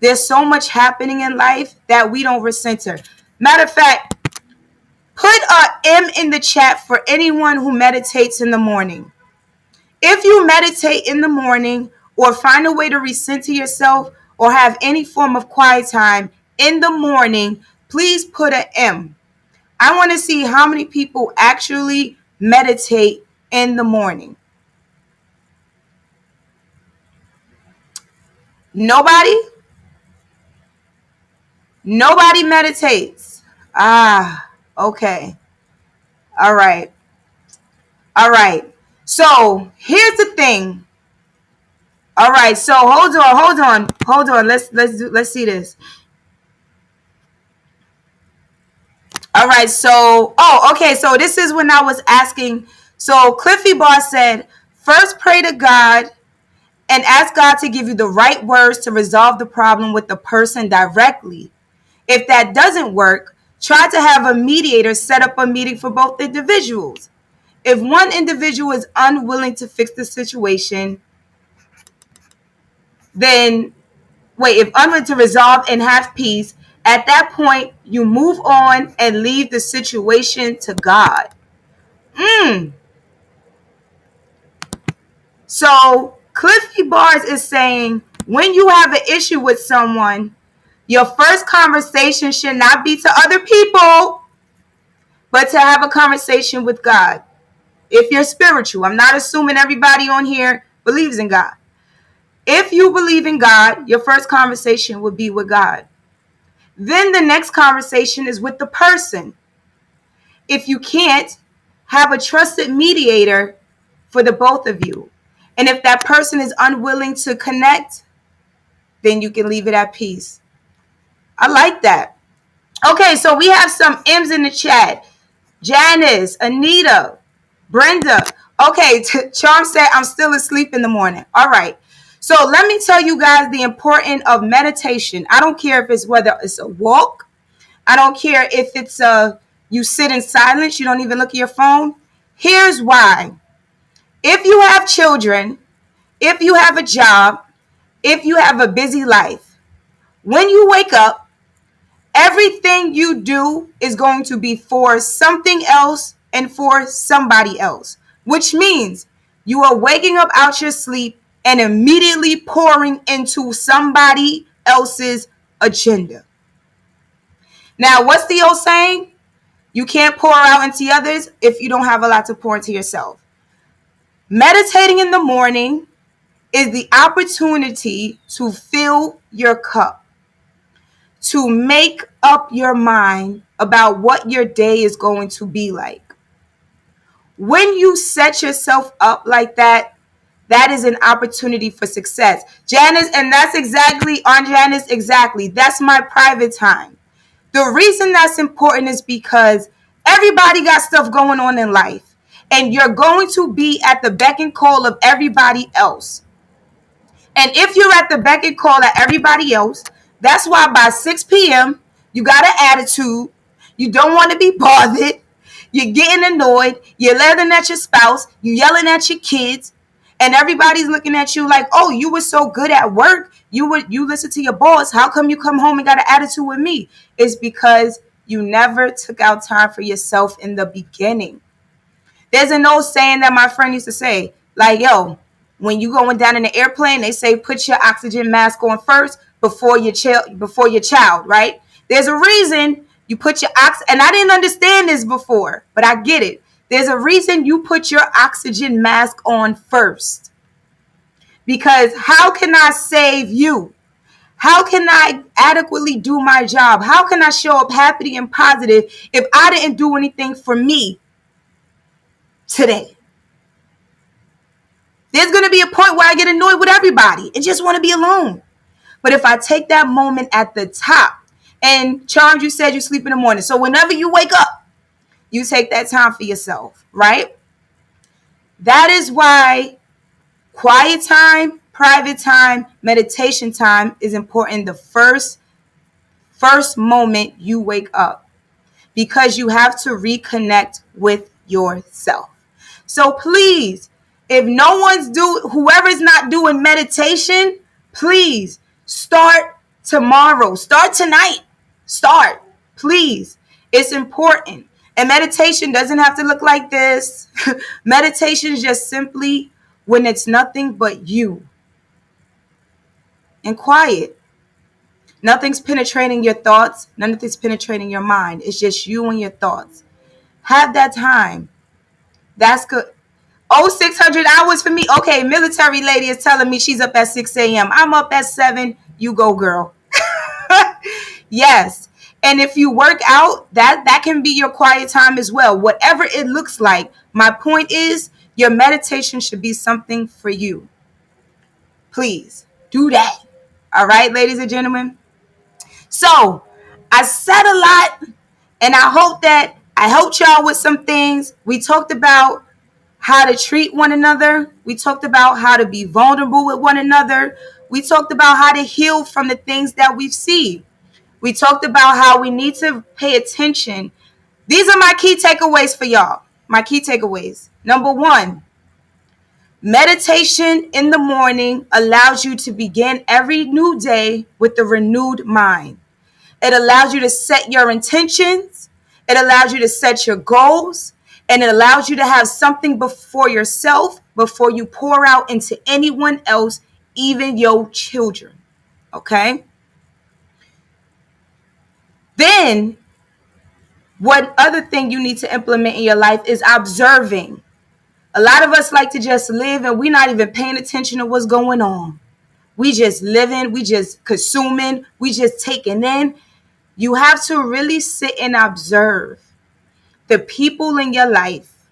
A: There's so much happening in life that we don't recenter. Matter of fact, put a M in the chat for anyone who meditates in the morning. If you meditate in the morning or find a way to recenter yourself or have any form of quiet time in the morning, please put an M. I want to see how many people actually meditate in the morning. Nobody? Nobody meditates. Ah, okay. All right. All right. So here's the thing. All right. So hold on. Let's see this. All right. So okay. So this is when I was asking. So Cliffy Bar said, first pray to God and ask God to give you the right words to resolve the problem with the person directly. If that doesn't work, try to have a mediator set up a meeting for both individuals. If one individual is unwilling to fix the situation, then if unwilling to resolve and have peace, at that point you move on and leave the situation to God. So Cliffy Bars is saying when you have an issue with someone, your first conversation should not be to other people, but to have a conversation with God. If you're spiritual, I'm not assuming everybody on here believes in God. If you believe in God, your first conversation would be with God. Then the next conversation is with the person. If you can't, have a trusted mediator for the both of you. And if that person is unwilling to connect, then you can leave it at peace. I like that. Okay, so we have some M's in the chat. Janice, Anita, Brenda. Okay, Charm said, I'm still asleep in the morning. All right. So let me tell you guys the importance of meditation. I don't care if it's whether it's a walk. I don't care if it's you sit in silence. You don't even look at your phone. Here's why. If you have children, if you have a job, if you have a busy life, when you wake up, everything you do is going to be for something else and for somebody else, which means you are waking up out your sleep and immediately pouring into somebody else's agenda. Now, what's the old saying? You can't pour out into others if you don't have a lot to pour into yourself. Meditating in the morning is the opportunity to fill your cup, to make up your mind about what your day is going to be like. When you set yourself up like that, that is an opportunity for success. Janice, and that's exactly, on Janice, exactly. That's my private time. The reason that's important is because everybody got stuff going on in life, and you're going to be at the beck and call of everybody else. And if you're at the beck and call of everybody else, that's why by 6 p.m., you got an attitude. You don't want to be bothered. You're getting annoyed. You're yelling at your spouse. You're yelling at your kids. And everybody's looking at you like, oh, you were so good at work. You listen to your boss. How come you come home and got an attitude with me? It's because you never took out time for yourself in the beginning. There's an old saying that my friend used to say, like, yo, when you going down in the airplane, they say put your oxygen mask on first before your child, right? There's a reason you put your and I didn't understand this before, but I get it. There's a reason you put your oxygen mask on first. Because how can I save you? How can I adequately do my job? How can I show up happy and positive if I didn't do anything for me today? There's going to be a point where I get annoyed with everybody and just want to be alone. But if I take that moment at the top, and Charms, you said you sleep in the morning. So whenever you wake up, you take that time for yourself, right? That is why quiet time, private time, meditation time is important the first moment you wake up, because you have to reconnect with yourself. So please, if whoever's not doing meditation, please start tomorrow. Start tonight. Start, please. It's important. And meditation doesn't have to look like this. Meditation is just simply when it's nothing but you and quiet. Nothing's penetrating your thoughts. Nothing's penetrating your mind. It's just you and your thoughts. Have that time. That's good. Oh, 600 hours for me. Okay, military lady is telling me she's up at 6 a.m. I'm up at 7. You go, girl. Yes. And if you work out, that can be your quiet time as well. Whatever it looks like. My point is, your meditation should be something for you. Please do that. All right, ladies and gentlemen. So I said a lot, and I hope that I helped y'all with some things. We talked about how to treat one another. We talked about how to be vulnerable with one another. We talked about how to heal from the things that we see. We talked about how we need to pay attention. These are my key takeaways for y'all. My key takeaways. Number 1, meditation in the morning allows you to begin every new day with a renewed mind. It allows you to set your intentions. It allows you to set your goals. And it allows you to have something before yourself before you pour out into anyone else, even your children. Okay? Then, what other thing you need to implement in your life is observing. A lot of us like to just live and we're not even paying attention to what's going on. We just living, we just consuming, we just taking in. You have to really sit and observe the people in your life,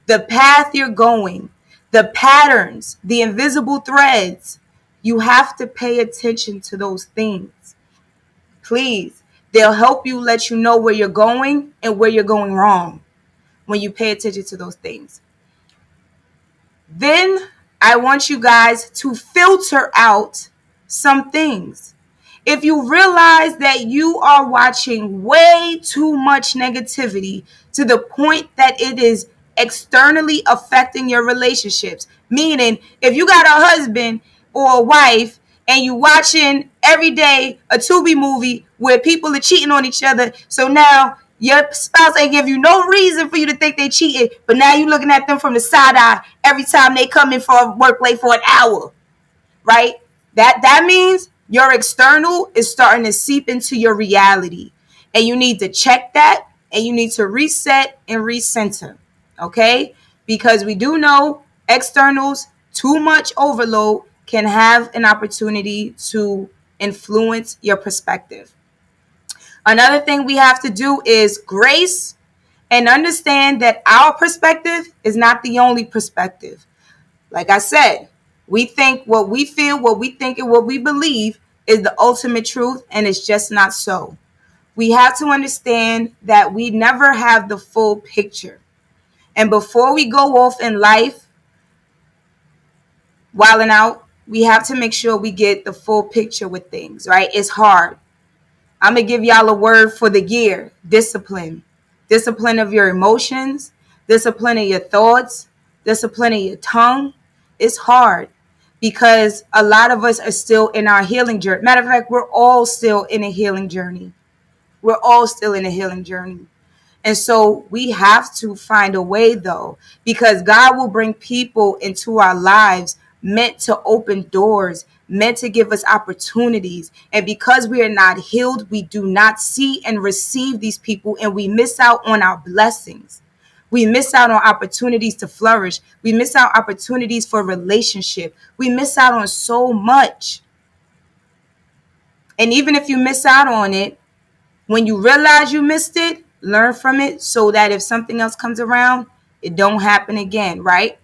A: the path you're going, the patterns, the invisible threads. You have to pay attention to those things. Please, they'll help you let you know where you're going and where you're going wrong when you pay attention to those things. Then I want you guys to filter out some things. If you realize that you are watching way too much negativity to the point that it is externally affecting your relationships, meaning if you got a husband or a wife and you watching every day a Tubi movie where people are cheating on each other, so now your spouse ain't give you no reason for you to think they cheated, but now you looking at them from the side eye every time they come in for work late for an hour, right? That means your external is starting to seep into your reality. And you need to check that, and you need to reset and recenter, okay? Because we do know externals, too much overload can have an opportunity to influence your perspective. Another thing we have to do is grace and understand that our perspective is not the only perspective. Like I said, we think what we feel, what we think, and what we believe is the ultimate truth, and it's just not so. We have to understand that we never have the full picture. And before we go off in life, wilding out, we have to make sure we get the full picture with things, right? It's hard. I'm going to give y'all a word for the year: discipline. Discipline of your emotions, discipline of your thoughts, discipline of your tongue. It's hard because a lot of us are still in our healing journey. Matter of fact, we're all still in a healing journey. We're all still in a healing journey. And so we have to find a way, though, because God will bring people into our lives meant to open doors, meant to give us opportunities. And because we are not healed, we do not see and receive these people, and we miss out on our blessings. We miss out on opportunities to flourish. We miss out opportunities for relationship. We miss out on so much. And even if you miss out on it, when you realize you missed it, learn from it so that if something else comes around, it don't happen again, right?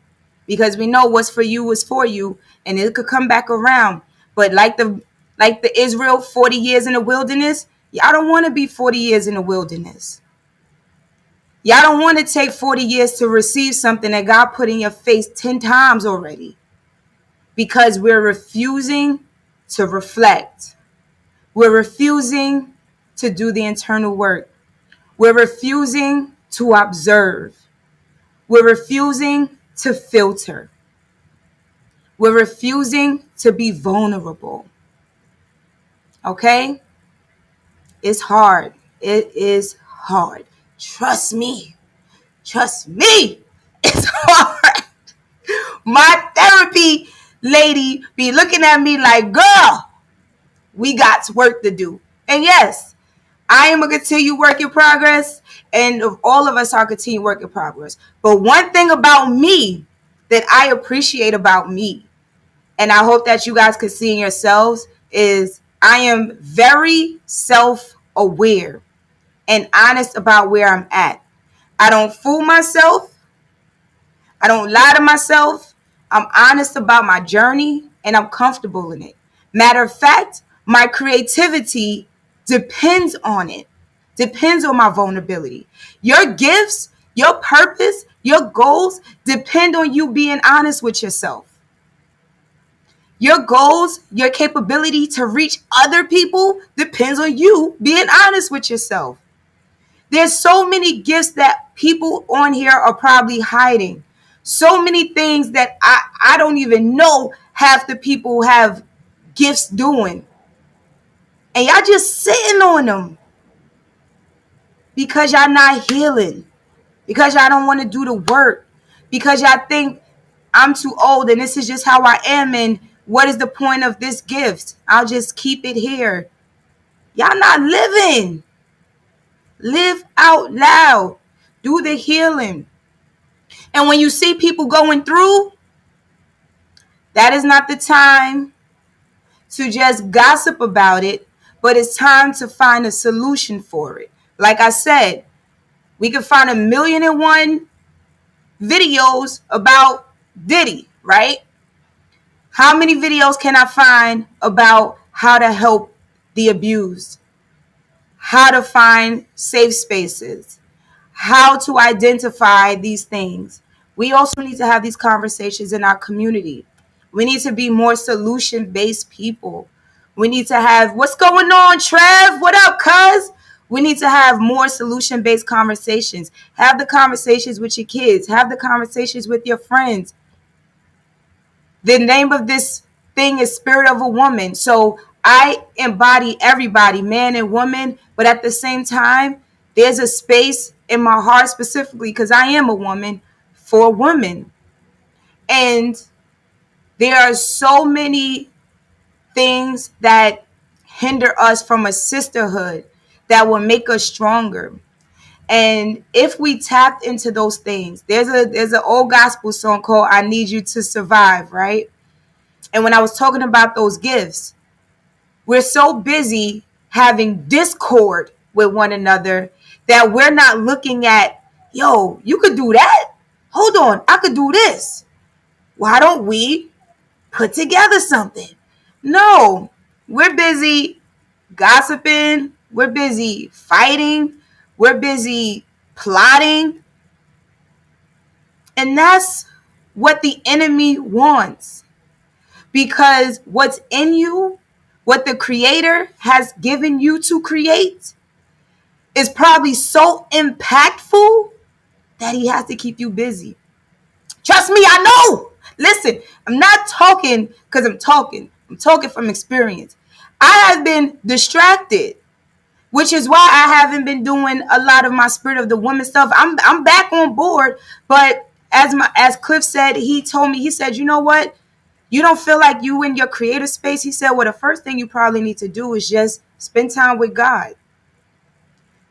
A: Because we know what's for you is for you, and it could come back around. But like the Israel 40 years in the wilderness, y'all don't want to be 40 years in the wilderness. Y'all don't want to take 40 years to receive something that God put in your face 10 times already, because we're refusing to reflect. We're refusing to do the internal work. We're refusing to observe. We're refusing to filter. We're refusing to be vulnerable. Okay? It's hard. It is hard. Trust me. Trust me. It's hard. My therapy lady be looking at me like, girl, we got work to do. And yes, I am a continued work in progress, and all of us are continued work in progress. But one thing about me that I appreciate about me, and I hope that you guys can see in yourselves, is I am very self-aware and honest about where I'm at. I don't fool myself. I don't lie to myself. I'm honest about my journey, and I'm comfortable in it. Matter of fact, my creativity depends on it, depends on my vulnerability. Your gifts, your purpose, your goals depend on you being honest with yourself. Your goals, your capability to reach other people depends on you being honest with yourself. There's so many gifts that people on here are probably hiding. So many things that I don't even know half the people have gifts doing. And y'all just sitting on them because y'all not healing. Because y'all don't want to do the work. Because y'all think I'm too old and this is just how I am, and what is the point of this gift? I'll just keep it here. Y'all not living. Live out loud. Do the healing. And when you see people going through, that is not the time to just gossip about it, but it's time to find a solution for it. Like I said, we can find 1,000,001 videos about Diddy, right? How many videos can I find about how to help the abused? How to find safe spaces? How to identify these things? We also need to have these conversations in our community. We need to be more solution-based people. We need to have, what's going on, Trev? What up, cuz? We need to have more solution-based conversations. Have the conversations with your kids. Have the conversations with your friends. The name of this thing is Spirit of a Woman. So I embody everybody, man and woman, but at the same time, there's a space in my heart specifically, because I am a woman, for women. And there are so many things that hinder us from a sisterhood that will make us stronger. And if we tapped into those things, there's an old gospel song called I Need You to Survive, right? And when I was talking about those gifts, we're so busy having discord with one another that we're not looking at, yo, you could do that. Hold on, I could do this. Why don't we put together something? No, we're busy gossiping. We're busy fighting. We're busy plotting. And that's what the enemy wants. Because what's in you, what the creator has given you to create, is probably so impactful that he has to keep you busy. Trust me, I know. Listen, I'm not talking because I'm talking. I'm talking from experience. I have been distracted, which is why I haven't been doing a lot of my Spirit of the Woman stuff. I'm back on board, but as Cliff said, he told me, he said, you know what? You don't feel like you in your creative space. He said, well, the first thing you probably need to do is just spend time with God.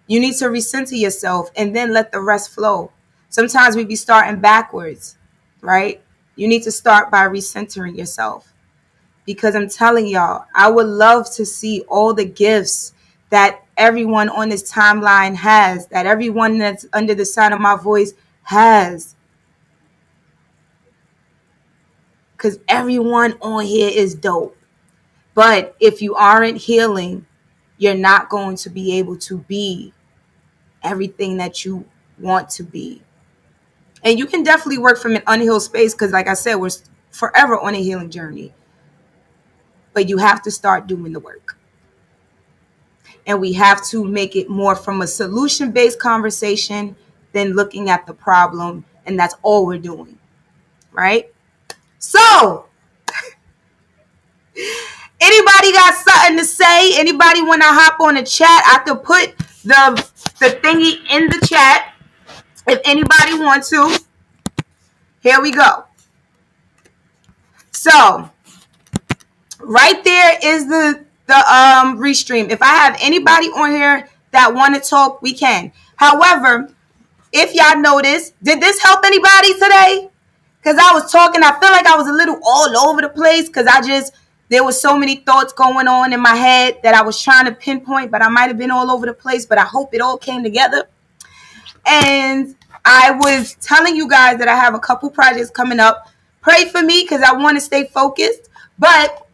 A: You need to recenter yourself and then let the rest flow. Sometimes we be starting backwards, right? You need to start by recentering yourself. Because I'm telling y'all, I would love to see all the gifts that everyone on this timeline has, that everyone that's under the sound of my voice has. Because everyone on here is dope. But if you aren't healing, you're not going to be able to be everything that you want to be. And you can definitely work from an unhealed space because, like I said, we're forever on a healing journey. But you have to start doing the work. And we have to make it more from a solution-based conversation than looking at the problem. And that's all we're doing. Right? So, anybody got something to say? Anybody want to hop on the chat? I could put the thingy in the chat if anybody wants to. Here we go. So, right there is the restream. If I have anybody on here that want to talk, we can. However, if y'all notice, did this help anybody today? Because I was talking, I feel like I was a little all over the place because there was so many thoughts going on in my head that I was trying to pinpoint, but I might have been all over the place, but I hope it all came together. And I was telling you guys that I have a couple projects coming up. Pray for me because I want to stay focused. But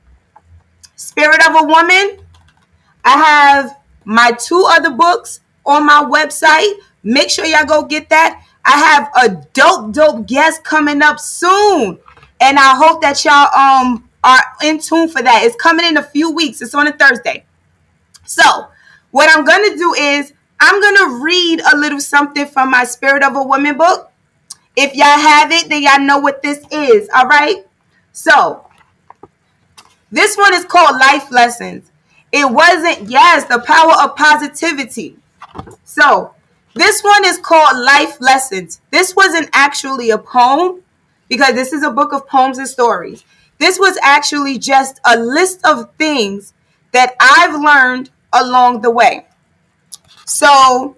A: Spirit of a Woman, I have my 2 other books on my website. Make sure y'all go get that. I have a dope guest coming up soon. And I hope that y'all are in tune for that. It's coming in a few weeks. It's on a Thursday. So what I'm going to do is I'm going to read a little something from my Spirit of a Woman book. If y'all have it, then y'all know what this is. All right. So this one is called Life Lessons. It wasn't, yes, the power of positivity. So this one is called Life Lessons. This wasn't actually a poem because this is a book of poems and stories. This was actually just a list of things that I've learned along the way. So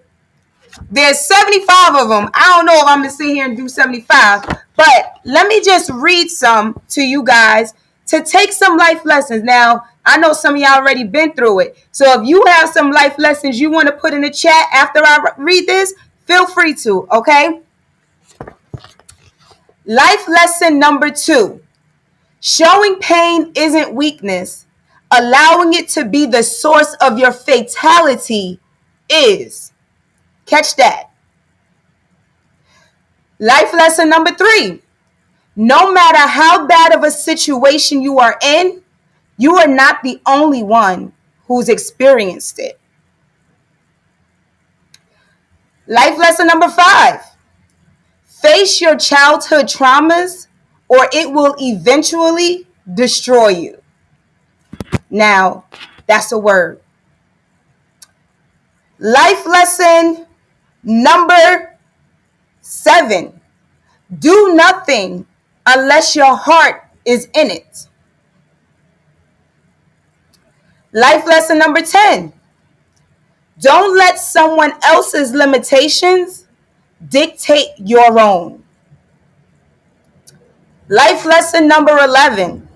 A: there's 75 of them. I don't know if I'm going to sit here and do 75, but let me just read some to you guys to take some life lessons. Now, I know some of y'all already been through it. So if you have some life lessons you want to put in the chat after I read this, feel free to, okay? Life lesson number 2. Showing pain isn't weakness. Allowing it to be the source of your fatality is. Catch that. Life lesson number 3. No matter how bad of a situation you are in, you are not the only one who's experienced it. Life lesson number 5. Face your childhood traumas or it will eventually destroy you. Now, that's a word. Life lesson number 7. Do nothing unless your heart is in it. Life lesson number 10. Don't let someone else's limitations dictate your own. Life lesson number 11.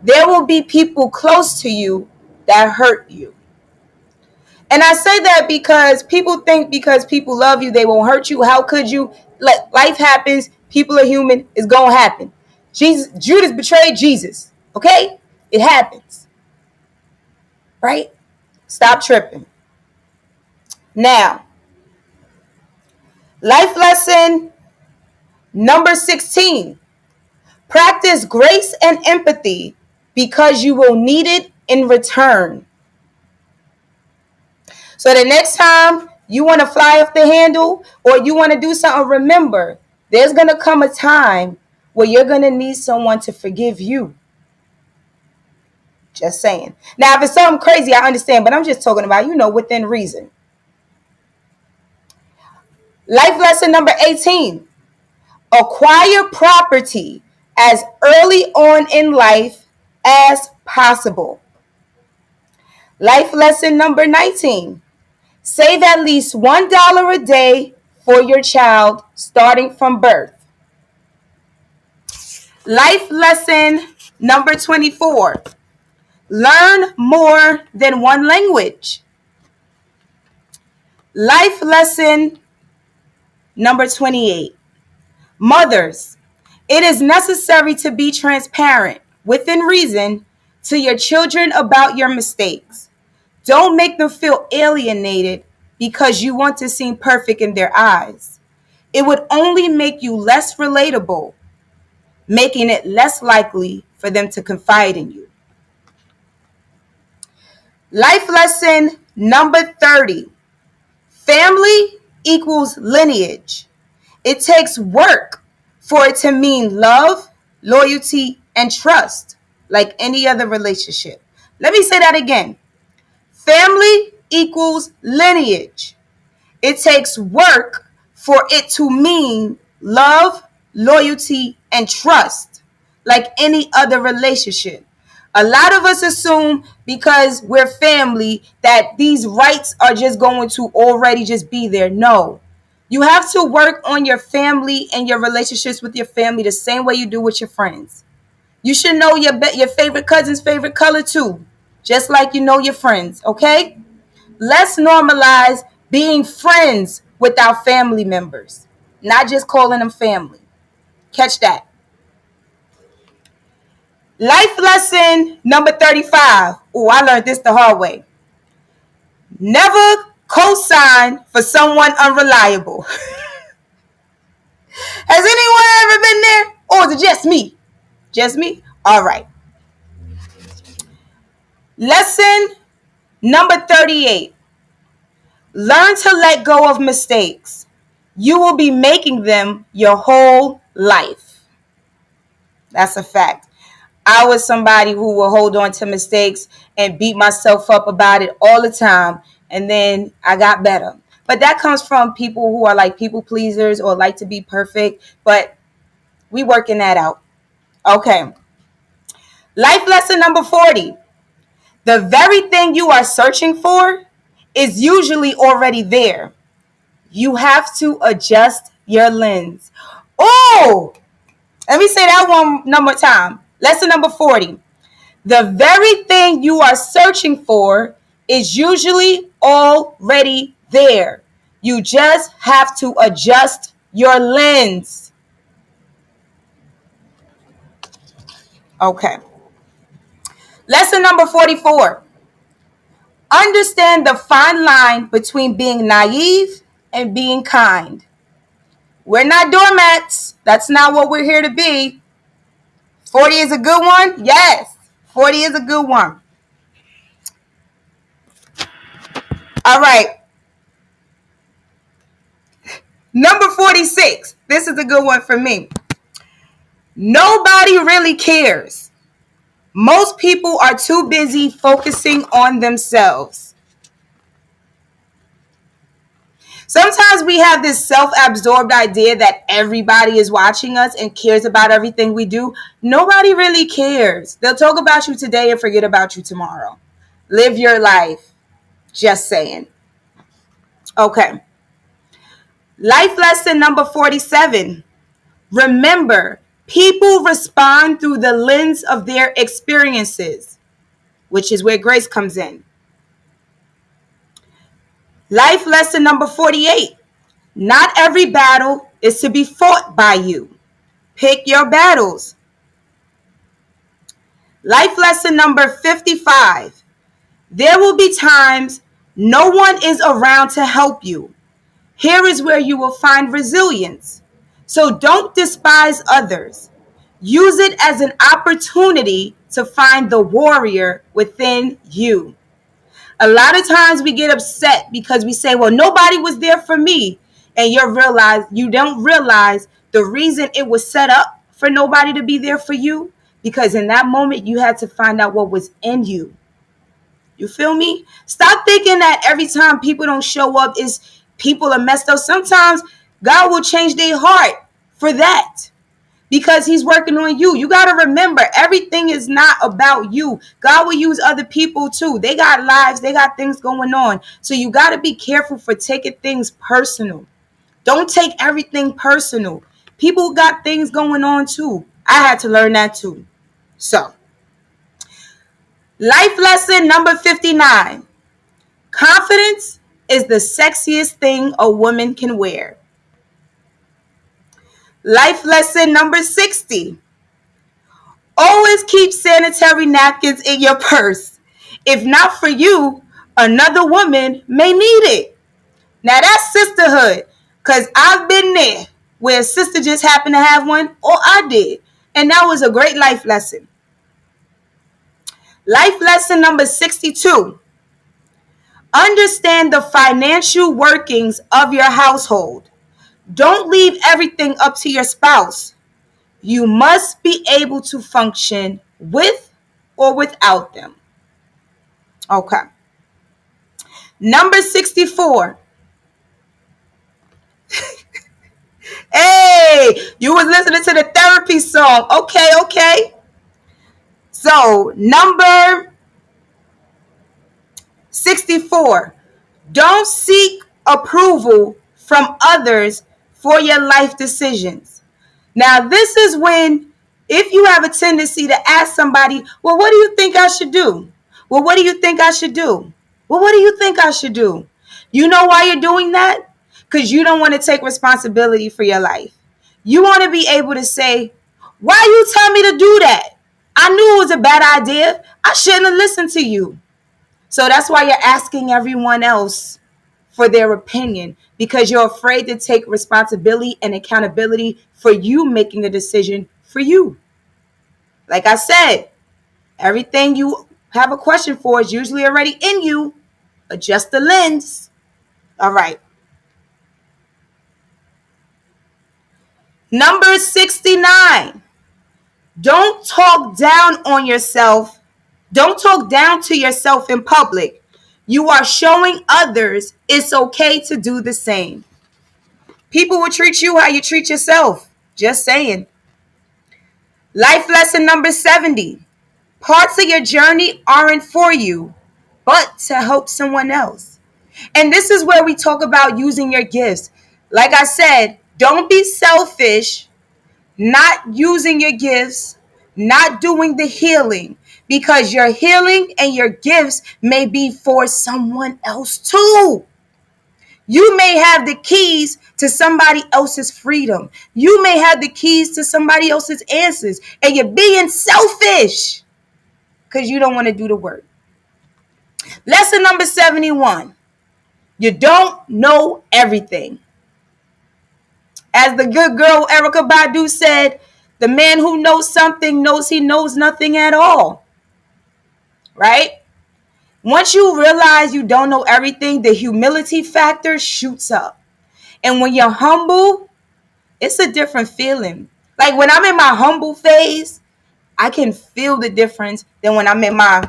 A: There will be people close to you that hurt you. And I say that because people think because people love you, they won't hurt you. How could you? Life happens. People are human. It's going to happen. Judas betrayed Jesus. Okay? It happens. Right? Stop tripping. Now, life lesson number 16. Practice grace and empathy because you will need it in return. So the next time you want to fly off the handle or you want to do something, remember, there's going to come a time where you're going to need someone to forgive you. Just saying. Now, if it's something crazy, I understand, but I'm just talking about, within reason. Life lesson number 18. Acquire property as early on in life as possible. Life lesson number 19. Save at least $1 a day for your child starting from birth. Life lesson number 24. Learn more than one language. Life lesson number 28. Mothers, it is necessary to be transparent, within reason, to your children about your mistakes. Don't make them feel alienated because you want to seem perfect in their eyes. It would only make you less relatable, making it less likely for them to confide in you. Life lesson number 30. Family equals lineage. It takes work for it to mean love, loyalty, and trust, like any other relationship. Let me say that again. Family equals lineage. It takes work for it to mean love, loyalty, and trust, like any other relationship. A lot of us assume because we're family that these rights are just going to already just be there. No. You have to work on your family and your relationships with your family the same way you do with your friends. You should know your favorite cousin's favorite color too, just like you know your friends, okay? Let's normalize being friends with our family members, not just calling them family. Catch that. Life lesson number 35. Oh, I learned this the hard way. Never co-sign for someone unreliable. Has anyone ever been there? Or is it just me? Just me? All right. Lesson number 38. Learn to let go of mistakes. You will be making them your whole life. That's a fact. I was somebody who will hold on to mistakes and beat myself up about it all the time. And then I got better. But that comes from people who are like people pleasers or like to be perfect. But we working that out. Okay. Life lesson number 40. The very thing you are searching for is usually already there. You have to adjust your lens. Oh, let me say that one more time. Lesson number 40. The very thing you are searching for is usually already there. You just have to adjust your lens. Okay. Lesson number 44. Understand the fine line between being naive and being kind. We're not doormats. That's not what we're here to be. 40 is a good one? Yes. 40 is a good one. All right. Number 46. This is a good one for me. Nobody really cares. Most people are too busy focusing on themselves. Sometimes we have this self-absorbed idea that everybody is watching us and cares about everything we do. Nobody really cares. They'll talk about you today and forget about you tomorrow. Live your life. Just saying. Okay. Life lesson number 47. Remember, People respond through the lens of their experiences, which is where grace comes in. Life lesson number 48. Not every battle is to be fought by you. Pick your battles. Life lesson number 55. There will be times no one is around to help you. Here is where you will find resilience. So don't despise others. Use it as an opportunity to find the warrior within you. A lot of times we get upset because we say, well, nobody was there for me. And you don't realize the reason it was set up for nobody to be there for you, because in that moment you had to find out what was in you. You feel me? Stop thinking that every time people don't show up is people are messed up. Sometimes God will change their heart for that, because he's working on you. You got to remember, everything is not about you. God will use other people too. They got lives. They got things going on. So you got to be careful for taking things personal. Don't take everything personal. People got things going on too. I had to learn that too. So, life lesson number 59. Confidence is the sexiest thing a woman can wear. Life lesson number 60. Always keep sanitary napkins in your purse. If not for you, another woman may need it. Now that's sisterhood, because I've been there where a sister just happened to have one, or I did. And that was a great life lesson. Life lesson number 62. Understand the financial workings of your household. Don't leave everything up to your spouse. You must be able to function with or without them. Okay. Number 64. Hey, you was listening to the therapy song. Okay. So, number 64. Don't seek approval from others for your life decisions. Now, this is when, if you have a tendency to ask somebody, well, what do you think I should do? Well, what do you think I should do? Well, what do you think I should do? You know why you're doing that? Because you don't want to take responsibility for your life. You want to be able to say, why you tell me to do that? I knew it was a bad idea. I shouldn't have listened to you. So that's why you're asking everyone else for their opinion, because you're afraid to take responsibility and accountability for you making a decision for you. Like I said, everything you have a question for is usually already in you. Adjust the lens. All right. Number 69. Don't talk down on yourself. Don't talk down to yourself in public. You are showing others it's okay to do the same. People will treat you how you treat yourself. Just saying. Life lesson number 70. Parts of your journey aren't for you, but to help someone else. And this is where we talk about using your gifts. Like I said, don't be selfish, not using your gifts, not doing the healing, because your healing and your gifts may be for someone else too. You may have the keys to somebody else's freedom. You may have the keys to somebody else's answers, and you're being selfish because you don't want to do the work. Lesson number 71. You don't know everything. As the good girl Erykah Badu said, the man who knows something knows he knows nothing at all. Right? Once you realize you don't know everything, the humility factor shoots up. And when you're humble, it's a different feeling. Like when I'm in my humble phase, I can feel the difference than when I'm in my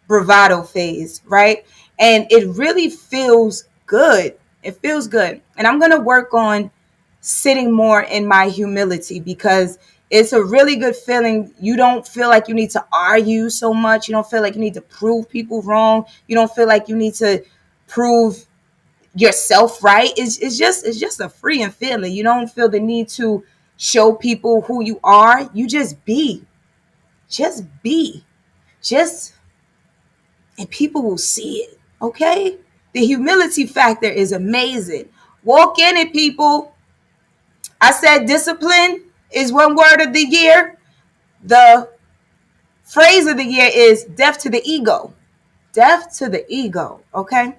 A: bravado phase, right? And it really feels good. It feels good. And I'm going to work on sitting more in my humility, because it's a really good feeling. You don't feel like you need to argue so much. You don't feel like you need to prove people wrong. You don't feel like you need to prove yourself right. It's just a freeing feeling. You don't feel the need to show people who you are. You just be. Just be. Just, and people will see it. Okay? The humility factor is amazing. Walk in it, people. I said discipline is one word of the year. The phrase of the year is death to the ego. Death to the ego. Okay?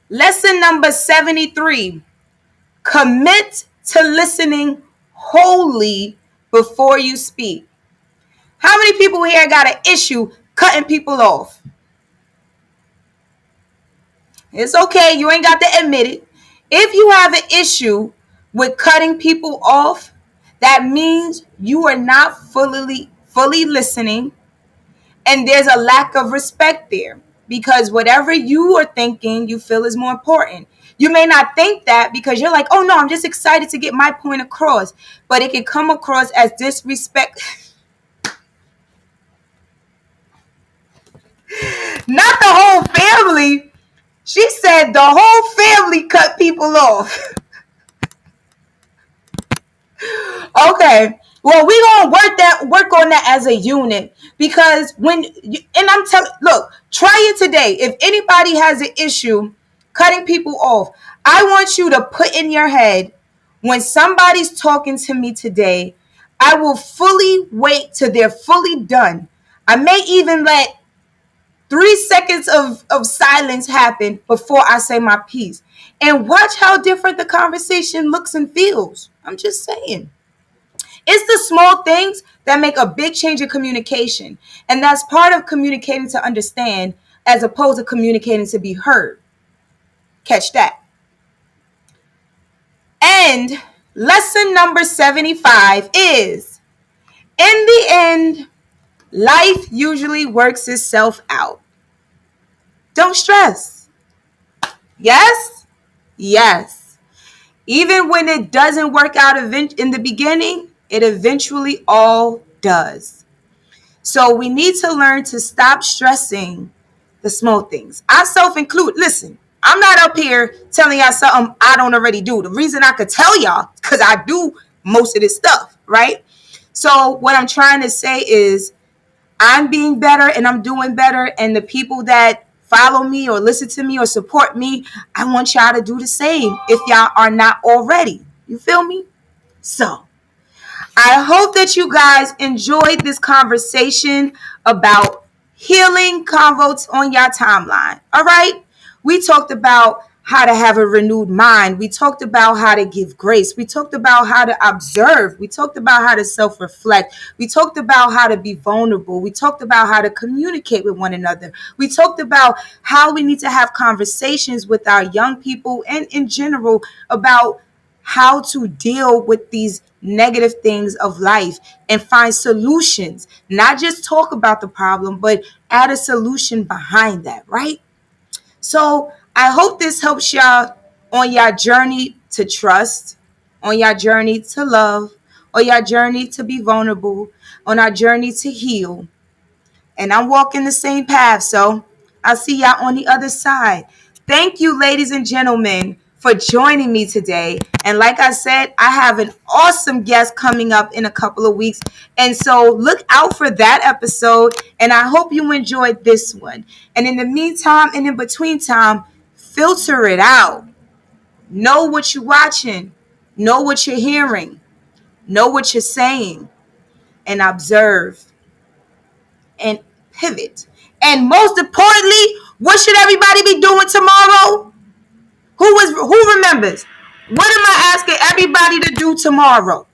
A: Lesson number 73. Commit to listening wholly before you speak. How many people here got an issue cutting people off? It's okay. You ain't got to admit it. If you have an issue with cutting people off, that means you are not fully listening, and there's a lack of respect there, because whatever you are thinking, you feel is more important. You may not think that because you're like, oh no, I'm just excited to get my point across, but it can come across as disrespect. Not the whole family. She said the whole family cut people off. Okay. Well, we gonna work on that as a unit, because when you, and I'm telling, look, try it today. If anybody has an issue cutting people off, I want you to put in your head, when somebody's talking to me today, I will fully wait till they're fully done. I may even let 3 seconds of silence happen before I say my piece. And watch how different the conversation looks and feels. I'm just saying. It's the small things that make a big change in communication. And that's part of communicating to understand, as opposed to communicating to be heard. Catch that. And lesson number 75 is, in the end, life usually works itself out. Don't stress. Yes? Yes. Even when it doesn't work out in the beginning, it eventually all does. So we need to learn to stop stressing the small things. I self-include. Listen, I'm not up here telling y'all something I don't already do. The reason I could tell y'all is because I do most of this stuff, right? So what I'm trying to say is, I'm being better and I'm doing better. And the people that follow me or listen to me or support me, I want y'all to do the same if y'all are not already. You feel me? So I hope that you guys enjoyed this conversation about healing convos on your timeline. All right? We talked about how to have a renewed mind. We talked about how to give grace. We talked about how to observe. We talked about how to self-reflect. We talked about how to be vulnerable. We talked about how to communicate with one another. We talked about how we need to have conversations with our young people and in general about how to deal with these negative things of life and find solutions. Not just talk about the problem, but add a solution behind that, right? So I hope this helps y'all on your journey to trust, on your journey to love, on your journey to be vulnerable, on our journey to heal. And I'm walking the same path, so I'll see y'all on the other side. Thank you, ladies and gentlemen, for joining me today. And like I said, I have an awesome guest coming up in a couple of weeks. And so look out for that episode. And I hope you enjoyed this one. And in the meantime and in between time, filter it out. Know what you're watching. Know what you're hearing. Know what you're saying. And observe. And pivot. And most importantly, what should everybody be doing tomorrow? Who remembers? What am I asking everybody to do tomorrow?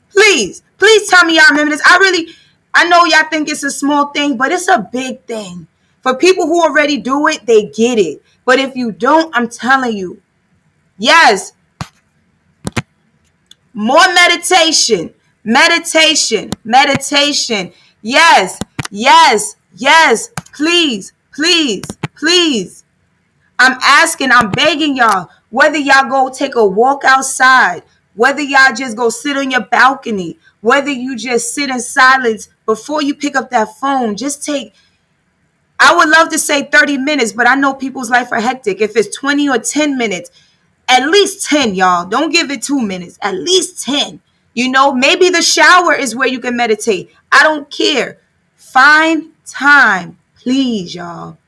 A: Please tell me y'all remember this. I know y'all think it's a small thing, but it's a big thing. For people who already do it, they get it. But if you don't, I'm telling you, yes, more meditation. Yes. Please. I'm asking, I'm begging y'all, whether y'all go take a walk outside, whether y'all just go sit on your balcony, whether you just sit in silence before you pick up that phone, just take, I would love to say 30 minutes, but I know people's life are hectic. If it's 20 or 10 minutes, At least 10, y'all. Don't give it 2 minutes. At least 10. Maybe the shower is where you can meditate. I don't care. Find time, please, y'all.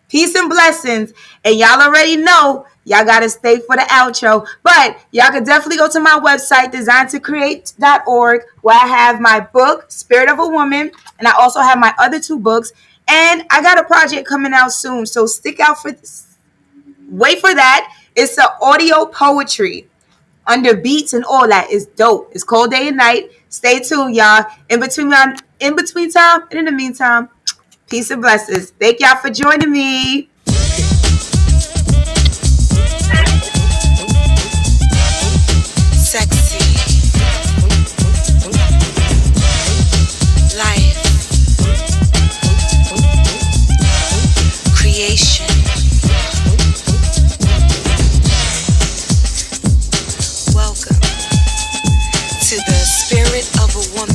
A: Peace and blessings. And y'all already know y'all got to stay for the outro. But y'all can definitely go to my website, designedtocreate.org, where I have my book, Spirit of a Woman. And I also have my other 2 books. And I got a project coming out soon. So stick out for this. Wait for that. It's an audio poetry under beats and all that. It's dope. It's called Day and Night. Stay tuned, y'all. In between time, and in the meantime, peace and blessings. Thank y'all for joining me.
B: Sexy. Life. Creation. Welcome to the Spirit of a Woman